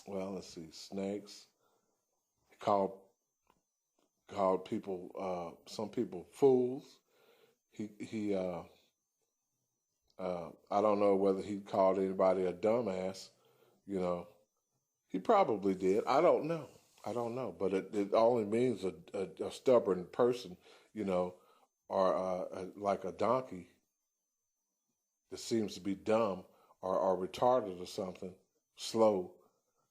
well, let's see, snakes. He called people, some people fools. I don't know whether he called anybody a dumbass. You know, he probably did. I don't know. I don't know. But it only means a stubborn person, you know, or like a donkey that seems to be dumb or retarded or something, slow,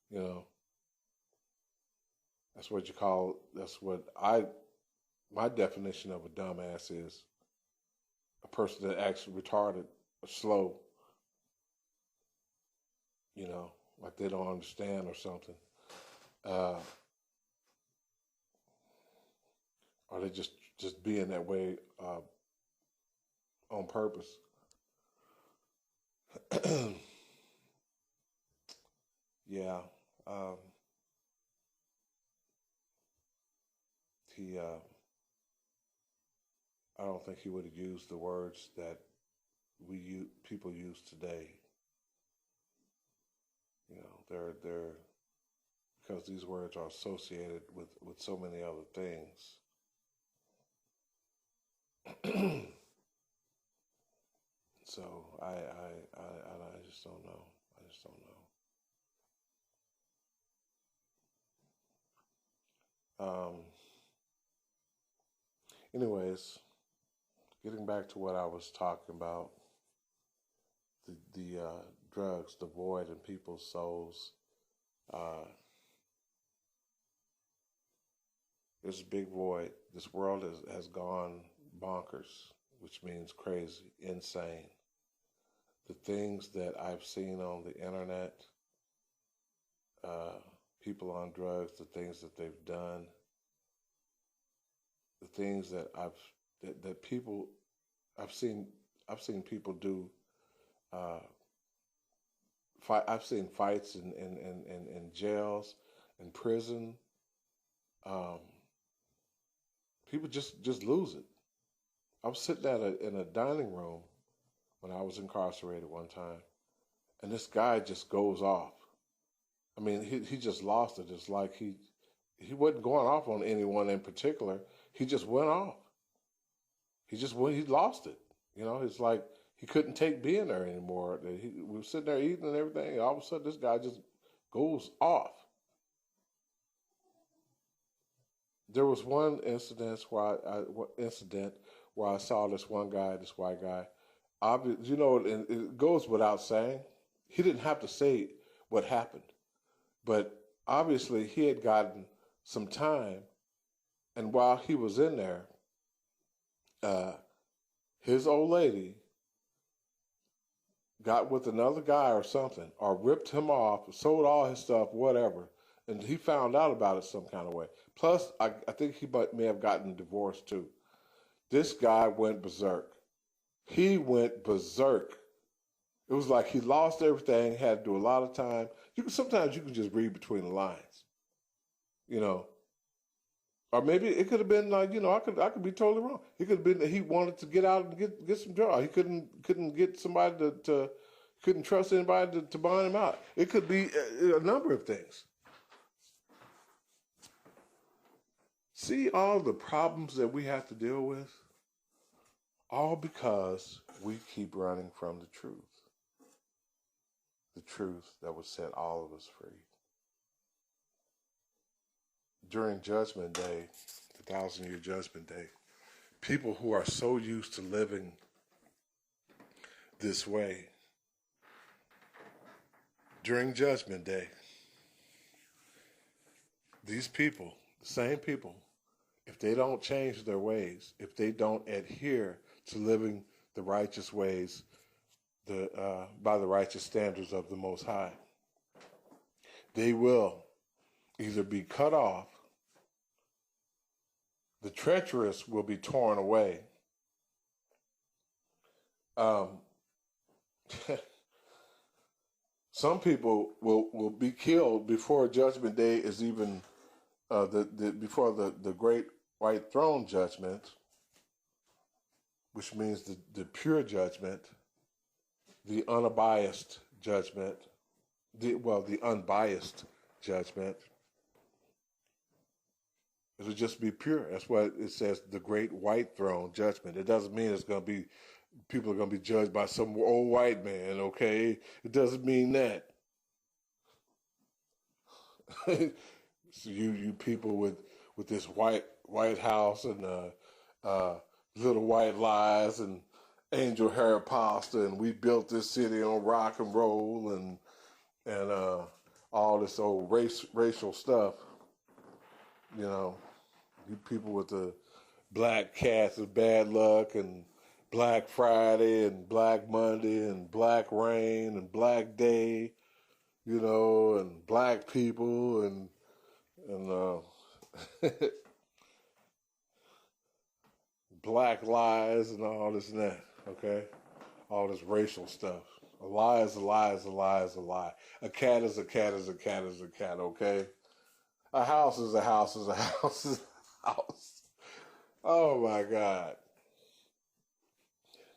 you know. That's what my definition of a dumbass is a person that acts retarded or slow, you know, like they don't understand or something. Uh, or they just being that way on purpose. Yeah, um, he. I don't think he would have used the words that people use today. You know, they're because these words are associated with so many other things. So I just don't know. I just don't know. Anyways, getting back to what I was talking about, the drugs, the void in people's souls. Uh, there's a big void. This world has gone bonkers, which means crazy, insane. The things that I've seen on the internet, uh, people on drugs, the things that they've done, the things that people I've seen people do. Uh, I've seen fights in jails, in prison. Um, People just lose it. I was sitting in a dining room when I was incarcerated one time, and this guy just goes off. I mean, he just lost it. It's like he wasn't going off on anyone in particular. He just went off. He just went. He lost it. You know, it's like he couldn't take being there anymore. We were sitting there eating and everything. And all of a sudden, this guy just goes off. There was one incident where I saw this one guy, this white guy. You know, and it goes without saying. He didn't have to say what happened, but obviously he had gotten some time, and while he was in there, uh, his old lady got with another guy or something, or ripped him off, sold all his stuff, whatever, and he found out about it some kind of way. Plus, I think he may have gotten divorced too. This guy went berserk. He went berserk. It was like he lost everything, had to do a lot of time. Sometimes you can just read between the lines, you know. Or maybe it could have been like, you know, I could be totally wrong. It could have been that he wanted to get out and get some job. He couldn't get somebody to couldn't trust anybody to buy him out. It could be a number of things. See all the problems that we have to deal with, all because we keep running from the truth that would set all of us free. During Judgment Day, the 1,000-year Judgment Day, people who are so used to living this way, during Judgment Day, these people, the same people, if they don't change their ways, if they don't adhere to living the righteous ways, by the righteous standards of the Most High, they will either be cut off, the treacherous will be torn away. Some people will be killed before Judgment Day is even before the great white throne judgment, which means the pure judgment, the unbiased judgment, the unbiased judgment. It'll just be pure. That's what it says, the great white throne judgment. It doesn't mean it's going to be, people are going to be judged by some old white man, okay? It doesn't mean that. So you people with this White House and Little White Lies and Angel Hair Pasta and we built this city on rock and roll and all this old racial stuff, you know. You people with the black cats of bad luck and Black Friday and Black Monday and Black Rain and Black Day, you know, and black people and black lies and all this and that, okay? All this racial stuff. A lie is a lie is a lie is a lie. A cat is a cat is a cat is a cat, okay? A house is a house is a house is a house. Oh my God.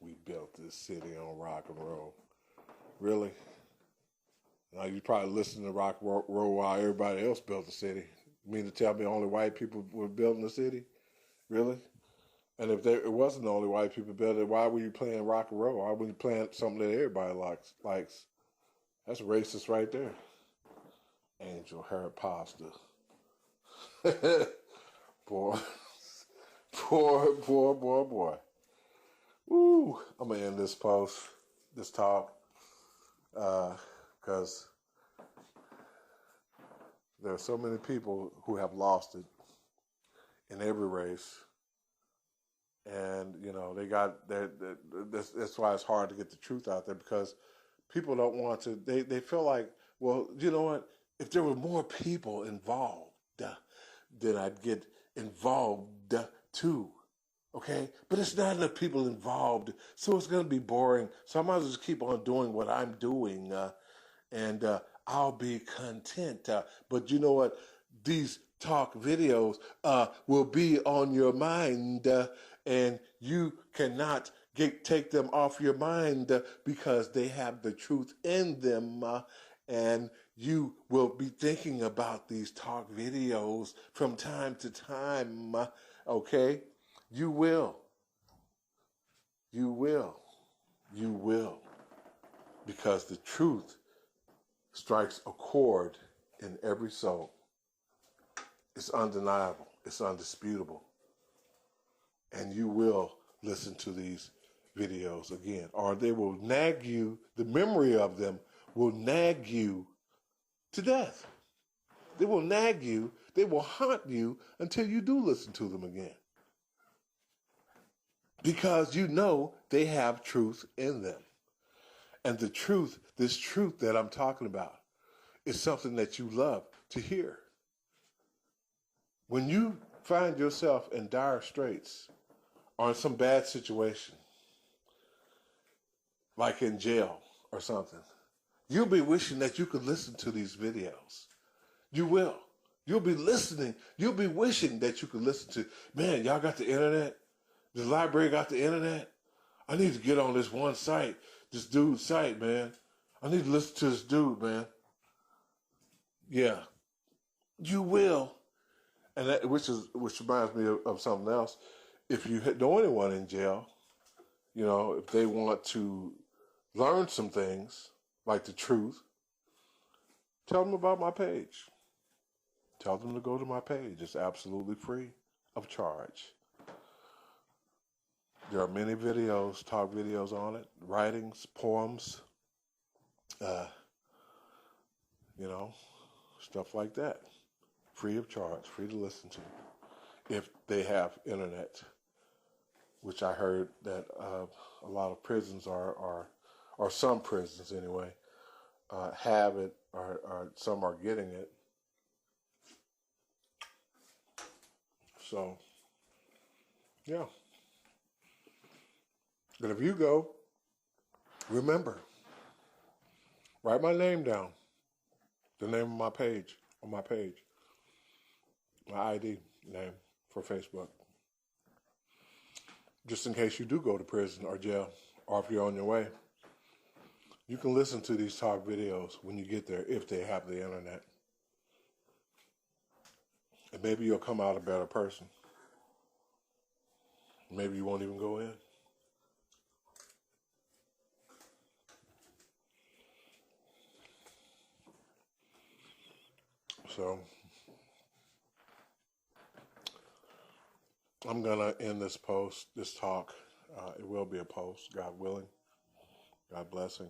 We built this city on rock and roll. Really? Now you probably listen to rock and roll while everybody else built the city. You mean to tell me only white people were building the city? Really? And if it wasn't only white people building it, why were you playing rock and roll? Why were you playing something that everybody likes? That's racist right there. Angel Hair Pasta. Boy. Boy. Woo. I'm going to end this talk, because there are so many people who have lost it in every race. And, you know, that's why it's hard to get the truth out there, because people don't want to, they feel like, well, you know what, if there were more people involved, then I'd get involved too, okay? But it's not enough people involved, so it's going to be boring, so I might as well just keep on doing what I'm doing, and I'll be content. But you know what? These talk videos will be on your mind, and you cannot take them off your mind because they have the truth in them, and You will be thinking about these talk videos from time to time, okay? You will. You will. You will. Because the truth strikes a chord in every soul. It's undeniable. It's undisputable. And you will listen to these videos again. Or they will nag you, the memory of them will nag you to death. They will nag you, they will haunt you until you do listen to them again. Because you know they have truth in them. And the truth, this truth that I'm talking about, is something that you love to hear. When you find yourself in dire straits or in some bad situation, like in jail or something, you'll be wishing that you could listen to these videos. You will. You'll be listening. You'll be wishing that you could listen to, man, y'all got the internet? The library got the internet? I need to get on this one site, this dude's site, man. I need to listen to this dude, man. Yeah, you will. And that, which reminds me of something else. If you know anyone in jail, you know, if they want to learn some things, like the truth, tell them about my page. Tell them to go to my page. It's absolutely free of charge. There are many videos, talk videos on it, writings, poems, you know, stuff like that. Free of charge, free to listen to, if they have internet, which I heard that a lot of prisons or some prisons anyway, have it, or some are getting it. So, yeah. But if you go, remember, write my name down, the name of my page, on my page, my ID name for Facebook. Just in case you do go to prison or jail, or if you're on your way, you can listen to these talk videos when you get there, if they have the internet. And maybe you'll come out a better person. Maybe you won't even go in. So, I'm going to end this talk. It will be a post, God willing, God blessing.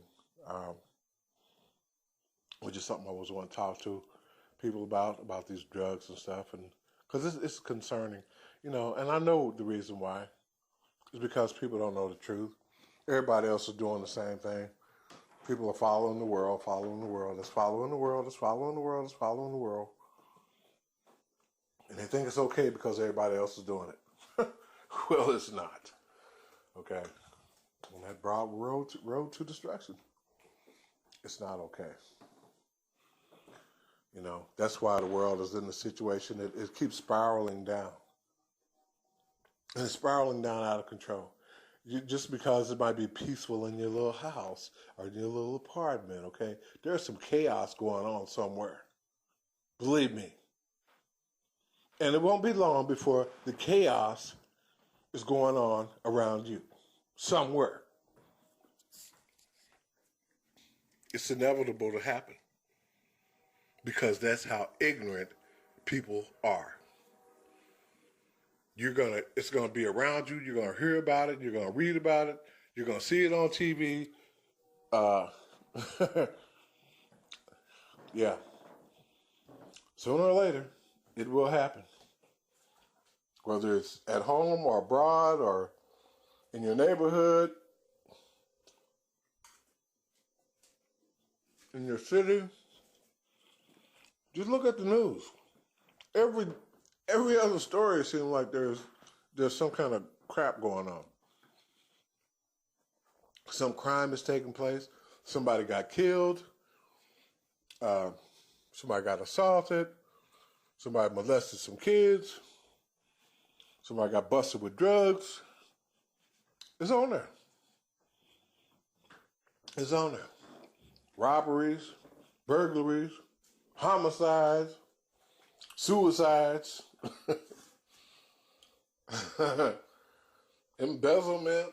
Which is something I was want to talk to people about these drugs and stuff. And because it's concerning, you know, and I know the reason why. It's because people don't know the truth. Everybody else is doing the same thing. People are following the world, It's following the world, it's following the world, it's following the world. And they think it's okay because everybody else is doing it. Well, it's not. Okay? On that broad road to destruction, it's not okay. You know, that's why the world is in the situation that it keeps spiraling down. And it's spiraling down out of control. Just because it might be peaceful in your little house or in your little apartment, okay? There's some chaos going on somewhere. Believe me. And it won't be long before the chaos is going on around you. Somewhere. It's inevitable to happen. Because that's how ignorant people are. It's gonna be around you. You're gonna hear about it. You're gonna read about it. You're gonna see it on TV. Yeah. Sooner or later, it will happen. Whether it's at home or abroad or in your neighborhood, in your city, just look at the news. Every other story seems like there's some kind of crap going on. Some crime is taking place. Somebody got killed. Somebody got assaulted. Somebody molested some kids. Somebody got busted with drugs. It's on there. It's on there. Robberies, burglaries, homicides, suicides, embezzlement.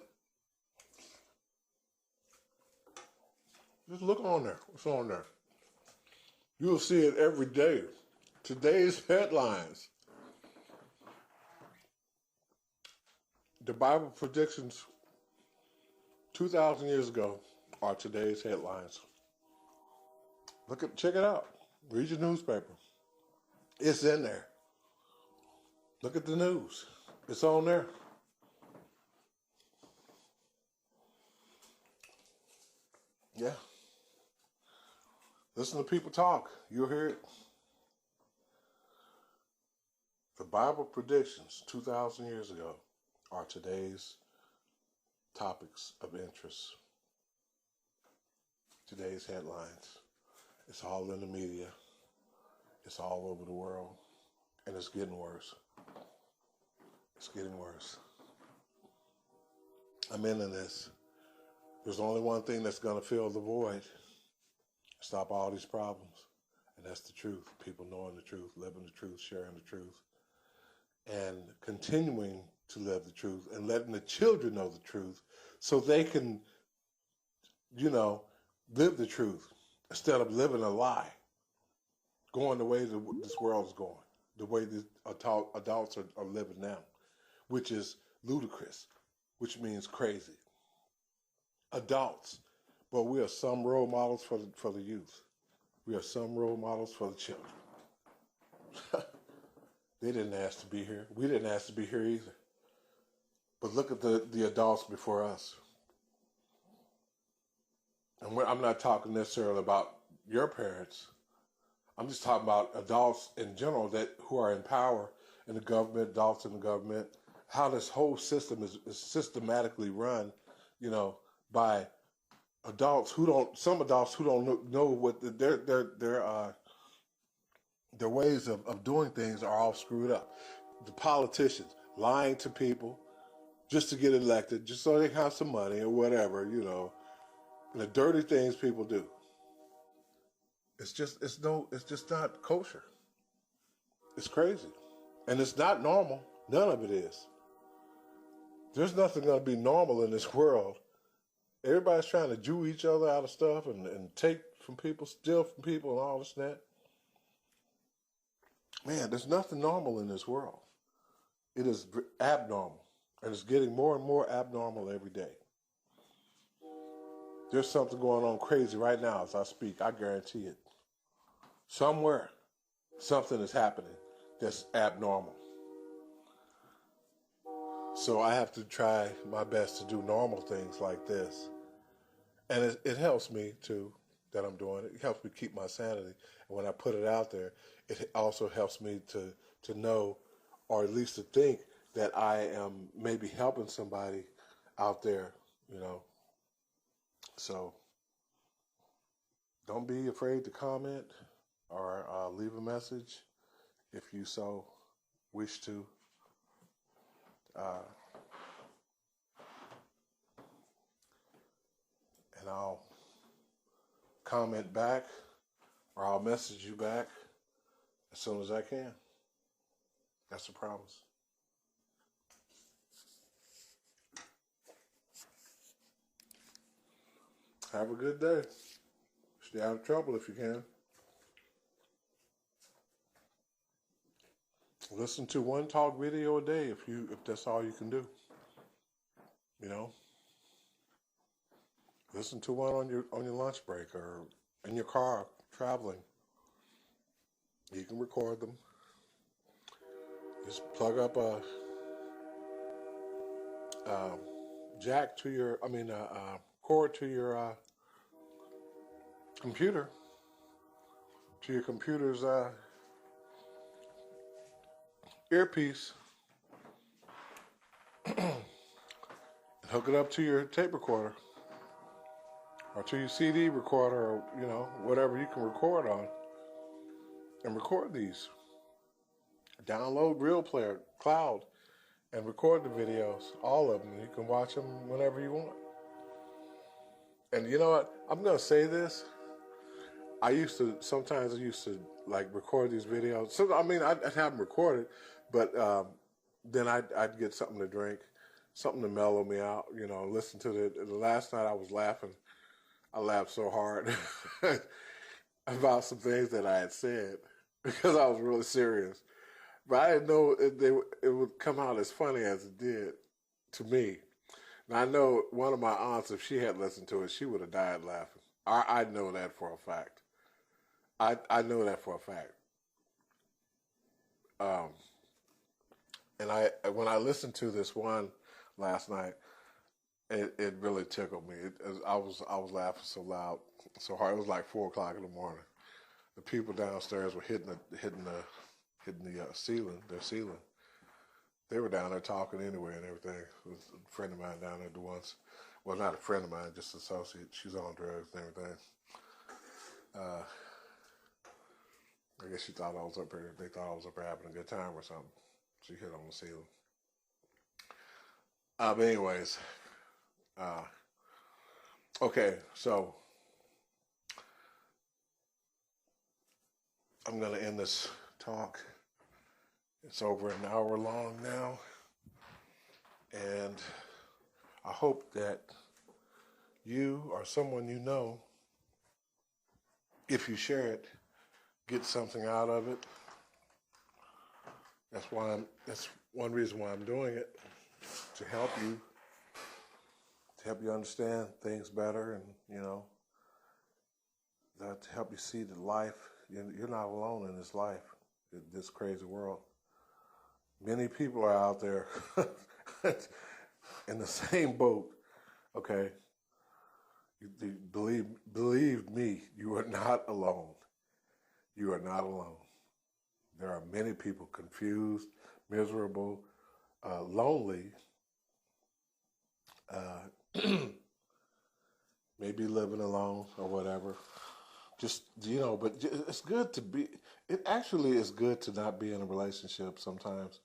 Just look on there. What's on there? You'll see it every day. Today's headlines. The Bible predictions 2,000 years ago are today's headlines. Check it out. Read your newspaper. It's in there. Look at the news. It's on there. Yeah. Listen to people talk. You'll hear it. The Bible predictions 2,000 years ago are today's topics of interest. Today's headlines. It's all in the media. It's all over the world. And it's getting worse. It's getting worse. I'm into this. There's only one thing that's going to fill the void. Stop all these problems. And that's the truth. People knowing the truth, living the truth, sharing the truth, and continuing to live the truth and letting the children know the truth so they can, live the truth instead of living a lie, going the way this world is going, the way the adults are living now, which is ludicrous, which means crazy. Adults. But we are some role models for the youth. We are some role models for the children. They didn't ask to be here. We didn't ask to be here either. But look at the adults before us. And I'm not talking necessarily about your parents. I'm just talking about adults in general who are in power in the government, adults in the government, how this whole system is systematically run, by some adults who don't know what their ways of doing things are all screwed up. The politicians lying to people just to get elected, just so they have some money or whatever, and the dirty things people do. It's just not kosher. It's crazy. And it's not normal. None of it is. There's nothing going to be normal in this world. Everybody's trying to Jew each other out of stuff and take from people, steal from people and all this and that. Man, there's nothing normal in this world. It is abnormal. And it's getting more and more abnormal every day. There's something going on crazy right now as I speak. I guarantee it. Somewhere, something is happening that's abnormal. So I have to try my best to do normal things like this. And it helps me, too, that I'm doing it. It helps me keep my sanity. And when I put it out there, it also helps me to know, or at least to think, that I am maybe helping somebody out there, So don't be afraid to comment or leave a message if you so wish to. And I'll comment back or I'll message you back as soon as I can. That's a promise. Have a good day. Stay out of trouble if you can. Listen to one talk video a day if that's all you can do. Listen to one on your lunch break or in your car traveling. You can record them. Just plug up a jack to your, cord to your computer, to your computer's earpiece, and hook it up to your tape recorder or to your CD recorder or, whatever you can record on, and record these. Download Real Player, Cloud, and record the videos, all of them. You can watch them whenever you want. And you know what? I'm going to say this. Sometimes I used to like record these videos. So I mean, I'd have them recorded, but then I'd get something to drink, something to mellow me out. You know, listen to the last night I was laughing. I laughed so hard about some things that I had said because I was really serious. But I didn't know it would come out as funny as it did to me. And I know one of my aunts, if she had listened to it, she would have died laughing. I know that for a fact. I know that for a fact. Um, and when I listened to this one last night, it really tickled me. I was laughing so loud, so hard. It was like 4 o'clock in the morning. The people downstairs were hitting the ceiling, their ceiling. They were down there talking anyway and everything. It was a friend of mine down there the once. Well, not a friend of mine, just an associate. She's on drugs and everything. Uh, I guess she thought I was up there. They thought I was up there having a good time or something. She hit on the ceiling. But anyways, uh, okay. So I'm gonna end this talk. It's over an hour long now, and I hope that you or someone you know, if you share it, get something out of it. That's one reason why I'm doing it, to help you understand things better, and that to help you see that life, you're not alone in this life, this crazy world. Many people are out there in the same boat. Okay, believe me, you are not alone. You are not alone. There are many people confused, miserable, lonely, maybe living alone or whatever. Just, but it's good to be, it actually is good to not be in a relationship sometimes,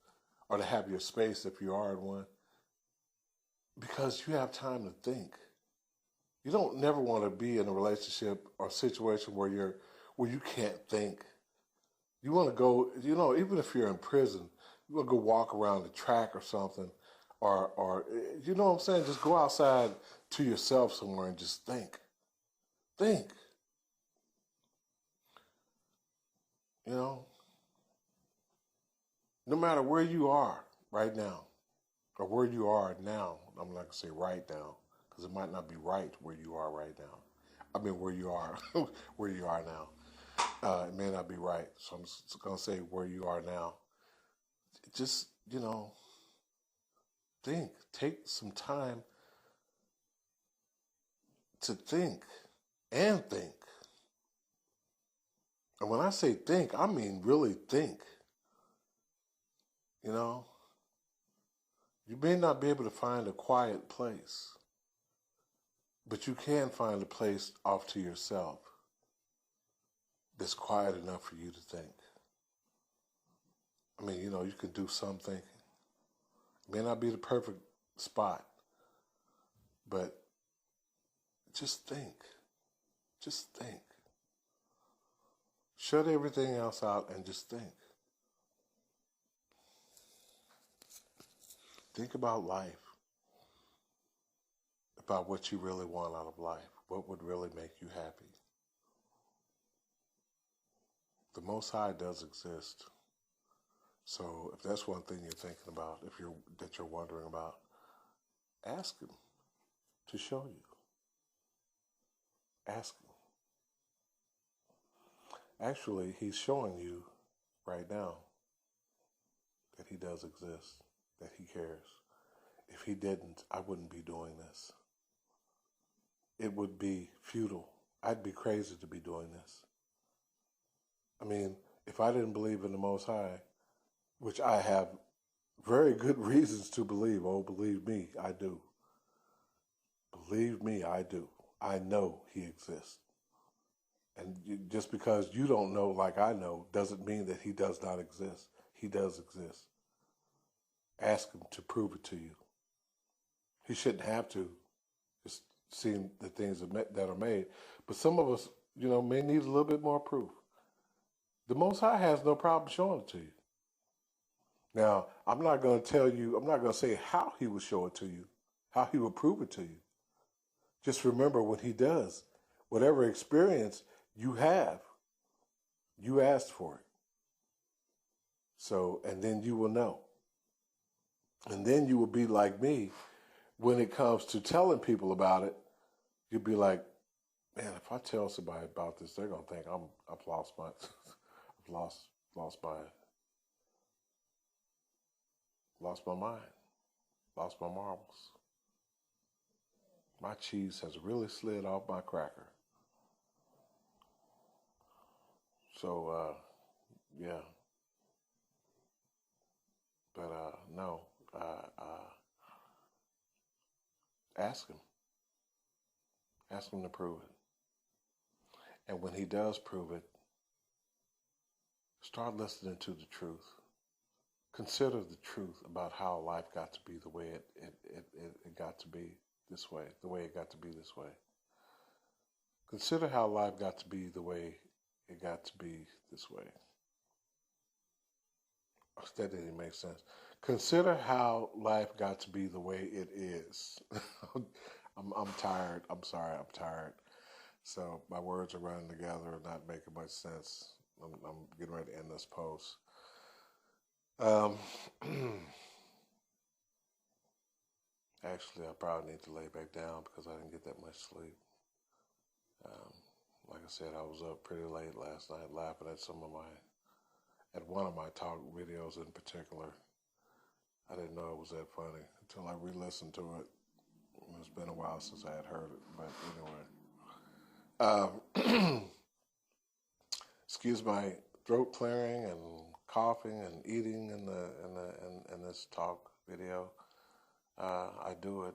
or to have your space if you are in one, because you have time to think. You don't never want to be in a relationship or situation where you can't think. You want to go, even if you're in prison, you want to go walk around the track or something, or you know what I'm saying? Just go outside to yourself somewhere and just think. Think. No matter where you are right now, or where you are now, I'm not going to say right now, because it might not be right where you are right now. I mean, where you are, where you are now. It may not be right, so I'm just going to say where you are now. Just, think. Take some time to think and think. And when I say think, I mean really think. You may not be able to find a quiet place, but you can find a place off to yourself that's quiet enough for you to think. I mean, you can do some thinking. It may not be the perfect spot, but just think. Just think. Shut everything else out and just think. Think about life. About what you really want out of life. What would really make you happy. The Most High does exist. So if that's one thing you're thinking about, that you're wondering about, ask Him to show you. Ask Him. Actually, He's showing you right now that He does exist, that He cares. If He didn't, I wouldn't be doing this. It would be futile. I'd be crazy to be doing this. I mean, if I didn't believe in the Most High, which I have very good reasons to believe, believe me, I do. Believe me, I do. I know He exists. And just because you don't know like I know doesn't mean that He does not exist. He does exist. Ask Him to prove it to you. He shouldn't have to, just seeing the things that are made. But some of us may need a little bit more proof. The Most High has no problem showing it to you. Now, I'm not going to tell you, I'm not going to say how he will show it to you, how he will prove it to you. Just remember when he does, whatever experience you have, you asked for it. So, and then you will know. And then you will be like me when it comes to telling people about it. You'll be like, man, if I tell somebody about this, they're gonna think I've lost my, I've lost my mind, lost my marbles. My cheese has really slid off my cracker. So yeah, but no, ask him to prove it, and when he does prove it, start listening to the truth. Consider the truth about how life got to be the way it got to be this way, the way it got to be this way. Consider how life got to be the way it got to be this way. That didn't make sense. Consider how life got to be the way it is. I'm tired. I'm sorry. I'm tired. So my words are running together and not making much sense. I'm getting ready to end this post. Actually, I probably need to lay back down because I didn't get that much sleep. Like I said, I was up pretty late last night laughing at one of my talk videos in particular. I didn't know it was that funny until I re-listened to it. It's been a while since I had heard it, but anyway. Excuse my throat clearing and coughing and eating in this talk video. I do it.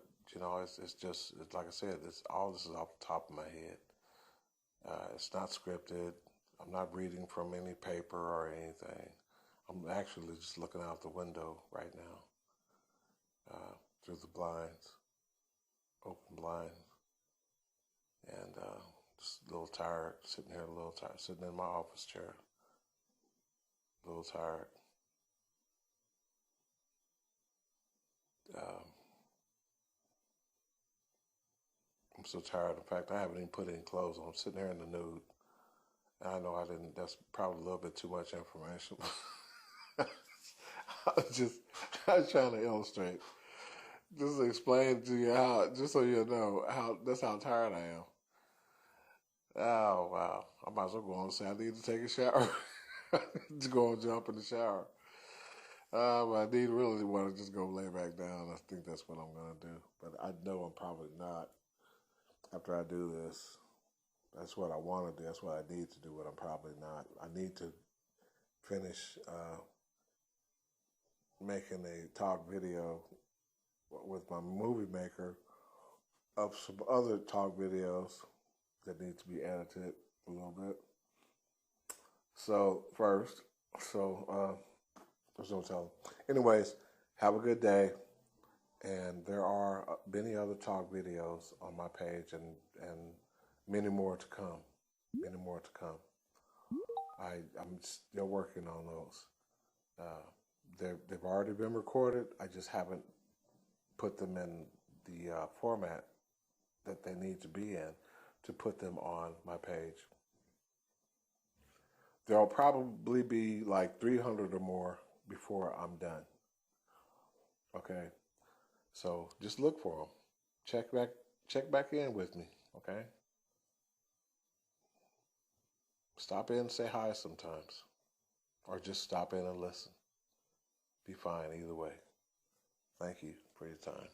It's just like I said. All this is off the top of my head. It's not scripted. I'm not reading from any paper or anything. I'm actually just looking out the window right now through the blinds, open blinds, and just a little tired, sitting here a little tired, sitting in my office chair, a little tired. I'm so tired. In fact, I haven't even put any clothes on. I'm sitting here in the nude. I know I didn't. That's probably a little bit too much information. I was trying to illustrate, just to explain to you just so you know that's how tired I am. Oh wow! I might as well go on and say I need to take a shower. Just go and jump in the shower. But I need really want to just go lay back down. I think that's what I'm gonna do. But I know I'm probably not. After I do this, that's what I want to do. That's what I need to do, but I'm probably not. I need to finish making a talk video with my movie maker of some other talk videos that need to be edited a little bit. So first, there's no telling. Anyways, have a good day. And there are many other talk videos on my page and many more to come. Many more to come. I'm still working on those. They've already been recorded. I just haven't put them in the format that they need to be in to put them on my page. There'll probably be like 300 or more before I'm done. Okay, so just look for them. Check back in with me. Okay. Stop in and say hi sometimes, or just stop in and listen. Be fine either way. Thank you for your time.